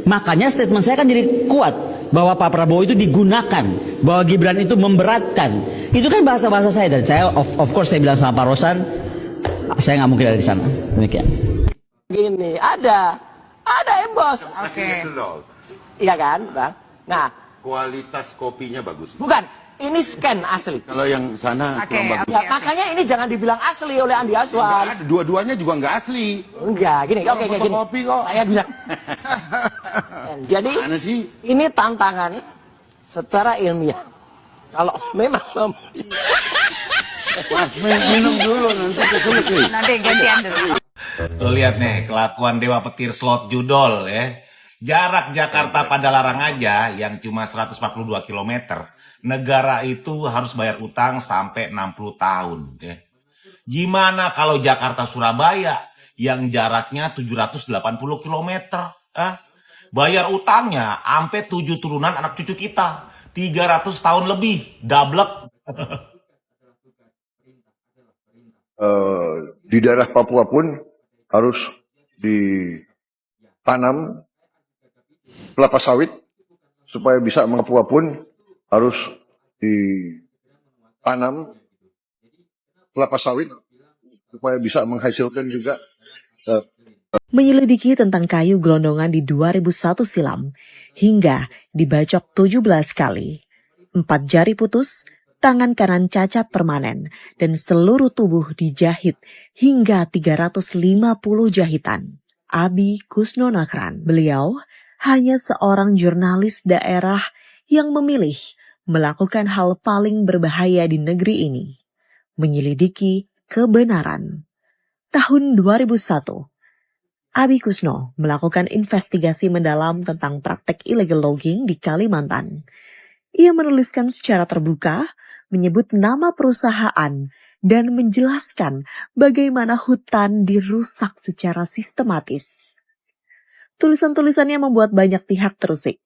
Makanya statement saya kan jadi kuat bahwa Pak Prabowo itu digunakan, bahwa Gibran itu memberatkan. Itu kan bahasa-bahasa saya, dan saya of course saya bilang sama Pak Rosan, saya nggak mungkin ada di sana. Demikian. Gini, ada embos. Oke. Iya kan, Bang? Nah, Kualitas kopinya bagus. bukan, ini scan asli. Kalau yang sana kurang bagus. Ya, makanya ini jangan dibilang asli oleh Andi Aswan. Enggak ada, dua-duanya juga nggak asli. Enggak, gini, oke, gini. Fotokopi kok. Saya bilang. Jadi ini tantangan secara ilmiah. Kalau memang Mas, minum dulu nanti kesulit nih. Nanti gantian dulu. Lo lihat nih kelakuan Dewa Petir slot judol ya. Jarak Jakarta Padalarang aja yang cuma 142 km. Negara itu harus bayar utang sampai 60 tahun. Ya. Gimana kalau Jakarta Surabaya yang jaraknya 780 km. Bayar utangnya sampai 7 turunan anak cucu kita. 300 tahun lebih, dablek. Di daerah Papua pun harus ditanam kelapa sawit supaya bisa Papua pun harus ditanam kelapa sawit supaya bisa menghasilkan juga. Menyelidiki tentang kayu gelondongan di 2001 silam hingga dibacok 17 kali, 4 jari putus, tangan kanan cacat permanen, dan seluruh tubuh dijahit hingga 350 jahitan. Abi Kusno Nakran, beliau hanya seorang jurnalis daerah yang memilih melakukan hal paling berbahaya di negeri ini, menyelidiki kebenaran. Tahun 2001, Abi Kusno melakukan investigasi mendalam tentang praktek illegal logging di Kalimantan. Ia menuliskan secara terbuka, menyebut nama perusahaan, dan menjelaskan bagaimana hutan dirusak secara sistematis. Tulisan-tulisannya membuat banyak pihak terusik.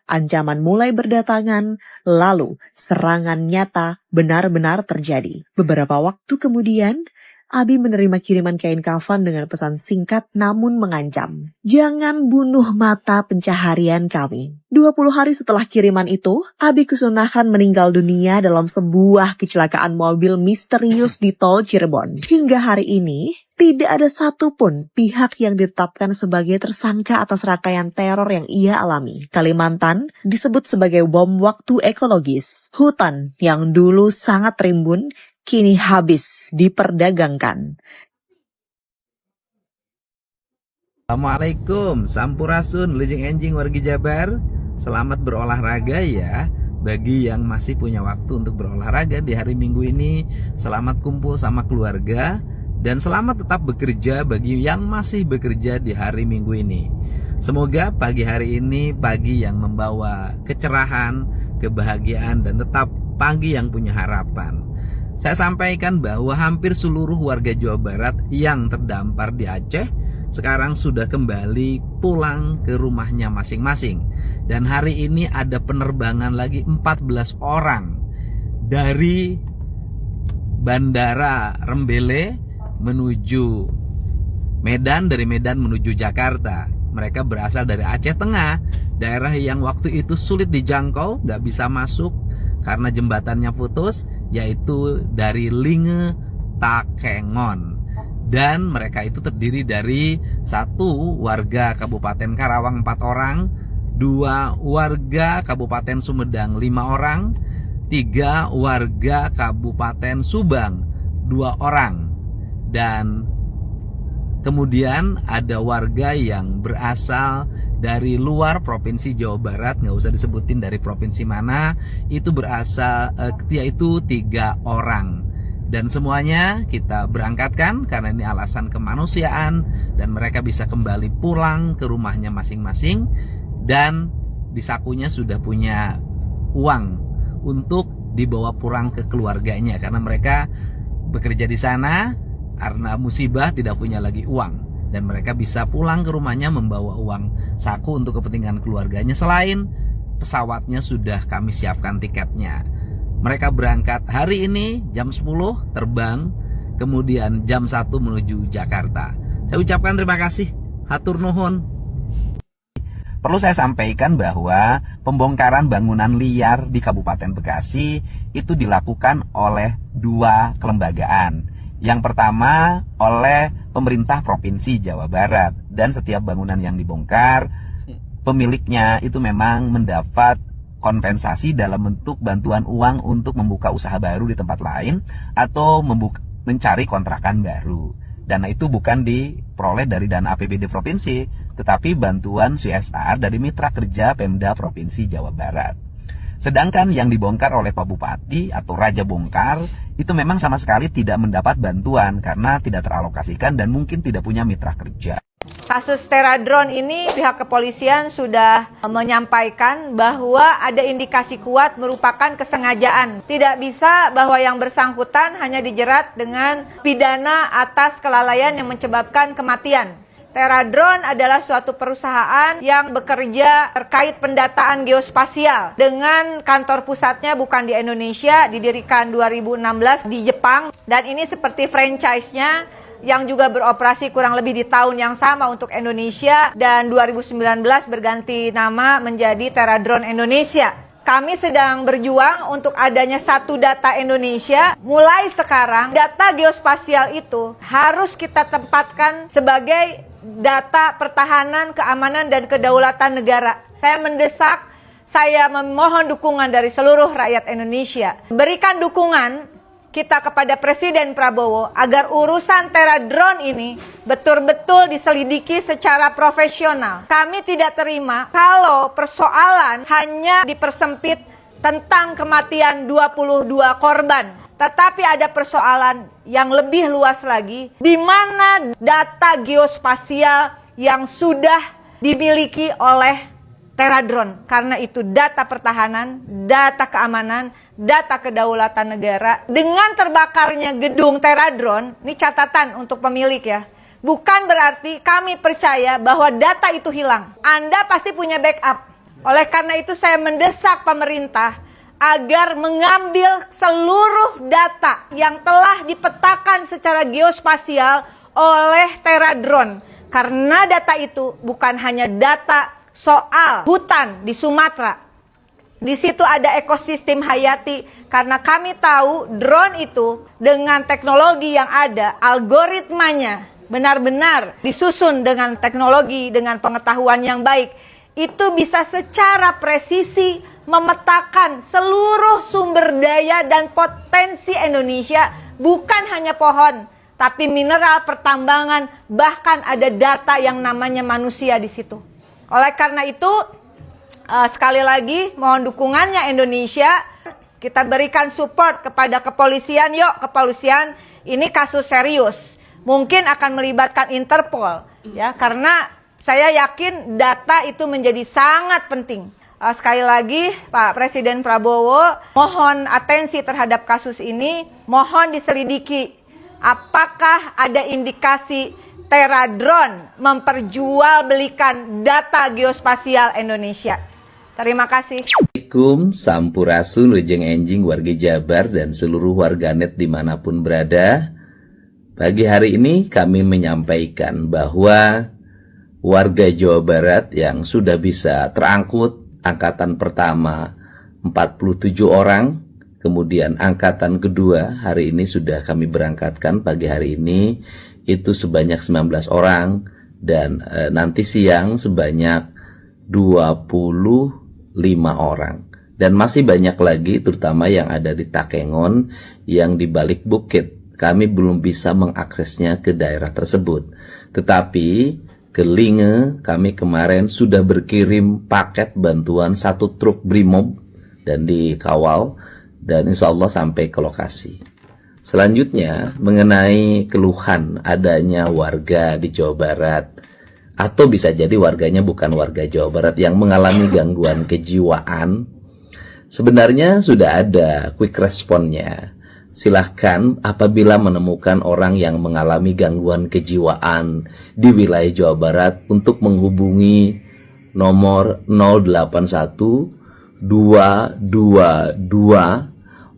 Ancaman mulai berdatangan, lalu serangan nyata benar-benar terjadi. Beberapa waktu kemudian, Abi menerima kiriman kain kafan dengan pesan singkat namun mengancam. Jangan bunuh mata pencaharian kami. 20 hari setelah kiriman itu, Abi Kusno Nakran meninggal dunia dalam sebuah kecelakaan mobil misterius di tol Cirebon. Hingga hari ini, tidak ada satupun pihak yang ditetapkan sebagai tersangka atas rangkaian teror yang ia alami. Kalimantan disebut sebagai bom waktu ekologis. Hutan yang dulu sangat rimbun, kini habis diperdagangkan. Assalamualaikum, sampurasun, lujeng enjing wargi Jabar. Selamat berolahraga ya. Bagi yang masih punya waktu untuk berolahraga di hari Minggu ini, selamat kumpul sama keluarga. Dan selamat tetap bekerja bagi yang masih bekerja di hari Minggu ini. Semoga pagi hari ini pagi yang membawa kecerahan, kebahagiaan, dan tetap pagi yang punya harapan. Saya sampaikan bahwa hampir seluruh warga Jawa Barat yang terdampar di Aceh sekarang sudah kembali pulang ke rumahnya masing-masing. Dan hari ini ada penerbangan lagi 14 orang dari Bandara Rembele menuju Medan, dari Medan menuju Jakarta. Mereka berasal dari Aceh Tengah, daerah yang waktu itu sulit dijangkau, gak bisa masuk karena jembatannya putus, yaitu dari Linge Takengon. Dan mereka itu terdiri dari 1 warga Kabupaten Karawang 4 orang, 2 warga Kabupaten Sumedang 5 orang, 3 warga Kabupaten Subang 2 orang, dan kemudian ada warga yang berasal dari luar Provinsi Jawa Barat, nggak usah disebutin dari provinsi mana, itu berasal, yaitu 3 orang. Dan semuanya kita berangkatkan karena ini alasan kemanusiaan, dan mereka bisa kembali pulang ke rumahnya masing-masing, dan di sakunya sudah punya uang untuk dibawa pulang ke keluarganya, karena mereka bekerja di sana karena musibah tidak punya lagi uang. Dan mereka bisa pulang ke rumahnya membawa uang saku untuk kepentingan keluarganya. Selain pesawatnya sudah kami siapkan tiketnya. Mereka berangkat hari ini jam 10 terbang, kemudian jam 1 menuju Jakarta. Saya ucapkan terima kasih, hatur nuhun. Perlu saya sampaikan bahwa pembongkaran bangunan liar di Kabupaten Bekasi itu dilakukan oleh 2 kelembagaan. Yang pertama oleh pemerintah Provinsi Jawa Barat, dan setiap bangunan yang dibongkar pemiliknya itu memang mendapat kompensasi dalam bentuk bantuan uang untuk membuka usaha baru di tempat lain atau mencari kontrakan baru. Dana itu bukan diperoleh dari dana APBD provinsi, tetapi bantuan CSR dari mitra kerja Pemda Provinsi Jawa Barat. Sedangkan yang dibongkar oleh Pak Bupati atau Raja Bongkar itu memang sama sekali tidak mendapat bantuan karena tidak teralokasikan dan mungkin tidak punya mitra kerja. Kasus Teradron ini pihak kepolisian sudah menyampaikan bahwa ada indikasi kuat merupakan kesengajaan. Tidak bisa bahwa yang bersangkutan hanya dijerat dengan pidana atas kelalaian yang menyebabkan kematian. Teradron adalah suatu perusahaan yang bekerja terkait pendataan geospasial dengan kantor pusatnya bukan di Indonesia, didirikan 2016 di Jepang, dan ini seperti franchise-nya yang juga beroperasi kurang lebih di tahun yang sama untuk Indonesia, dan 2019 berganti nama menjadi Teradron Indonesia. Kami sedang berjuang untuk adanya satu data Indonesia. Mulai sekarang, data geospasial itu harus kita tempatkan sebagai data pertahanan, keamanan, dan kedaulatan negara. Saya mendesak, saya memohon dukungan dari seluruh rakyat Indonesia. Berikan dukungan kita kepada Presiden Prabowo agar urusan Teradron ini betul-betul diselidiki secara profesional. Kami tidak terima kalau persoalan hanya dipersempit tentang kematian 22 korban. Tetapi ada persoalan yang lebih luas lagi, di mana data geospasial yang sudah dimiliki oleh Teradron. Karena itu data pertahanan, data keamanan, data kedaulatan negara. Dengan terbakarnya gedung Teradron, ini catatan untuk pemilik ya, bukan berarti kami percaya bahwa data itu hilang. Anda pasti punya backup. Oleh karena itu saya mendesak pemerintah agar mengambil seluruh data yang telah dipetakan secara geospasial oleh Teradron. Karena data itu bukan hanya data soal hutan di Sumatera. Di situ ada ekosistem hayati, karena kami tahu drone itu dengan teknologi yang ada, algoritmanya benar-benar disusun dengan teknologi, dengan pengetahuan yang baik. Itu bisa secara presisi memetakan seluruh sumber daya dan potensi Indonesia, bukan hanya pohon, tapi mineral, pertambangan, bahkan ada data yang namanya manusia di situ. Oleh karena itu, sekali lagi mohon dukungannya Indonesia. Kita berikan support kepada kepolisian. Yuk kepolisian, ini kasus serius. Mungkin akan melibatkan Interpol, ya, karena saya yakin data itu menjadi sangat penting. Sekali lagi Pak Presiden Prabowo, mohon atensi terhadap kasus ini. Mohon diselidiki apakah ada indikasi Teradron memperjualbelikan data geospasial Indonesia. Terima kasih. Assalamualaikum, sampurasun, lejeng enjing warga Jabar dan seluruh warganet dimanapun berada. Pagi hari ini kami menyampaikan bahwa warga Jawa Barat yang sudah bisa terangkut, angkatan pertama 47 orang, kemudian angkatan kedua hari ini sudah kami berangkatkan pagi hari ini, itu sebanyak 19 orang, dan nanti siang sebanyak 25 orang. Dan masih banyak lagi, terutama yang ada di Takengon, yang di balik bukit. Kami belum bisa mengaksesnya ke daerah tersebut. Tetapi ke Linge kami kemarin sudah berkirim paket bantuan 1 truk Brimob dan dikawal, dan insya Allah sampai ke lokasi. Selanjutnya, mengenai keluhan adanya warga di Jawa Barat, atau bisa jadi warganya bukan warga Jawa Barat yang mengalami gangguan kejiwaan, sebenarnya sudah ada quick responnya. Silahkan apabila menemukan orang yang mengalami gangguan kejiwaan di wilayah Jawa Barat untuk menghubungi nomor 081 222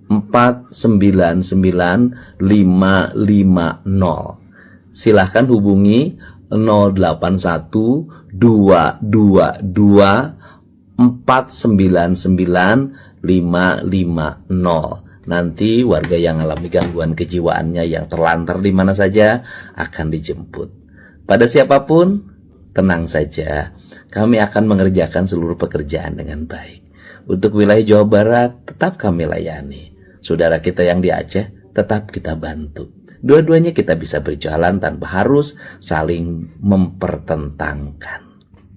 499 550. Silahkan hubungi 081 222 499 550. Nanti warga yang mengalami gangguan kejiwaannya yang terlantar di mana saja akan dijemput. Pada siapapun, tenang saja, kami akan mengerjakan seluruh pekerjaan dengan baik. Untuk wilayah Jawa Barat, tetap kami layani. Saudara kita yang di Aceh, tetap kita bantu. Dua-duanya kita bisa berjalan tanpa harus saling mempertentangkan.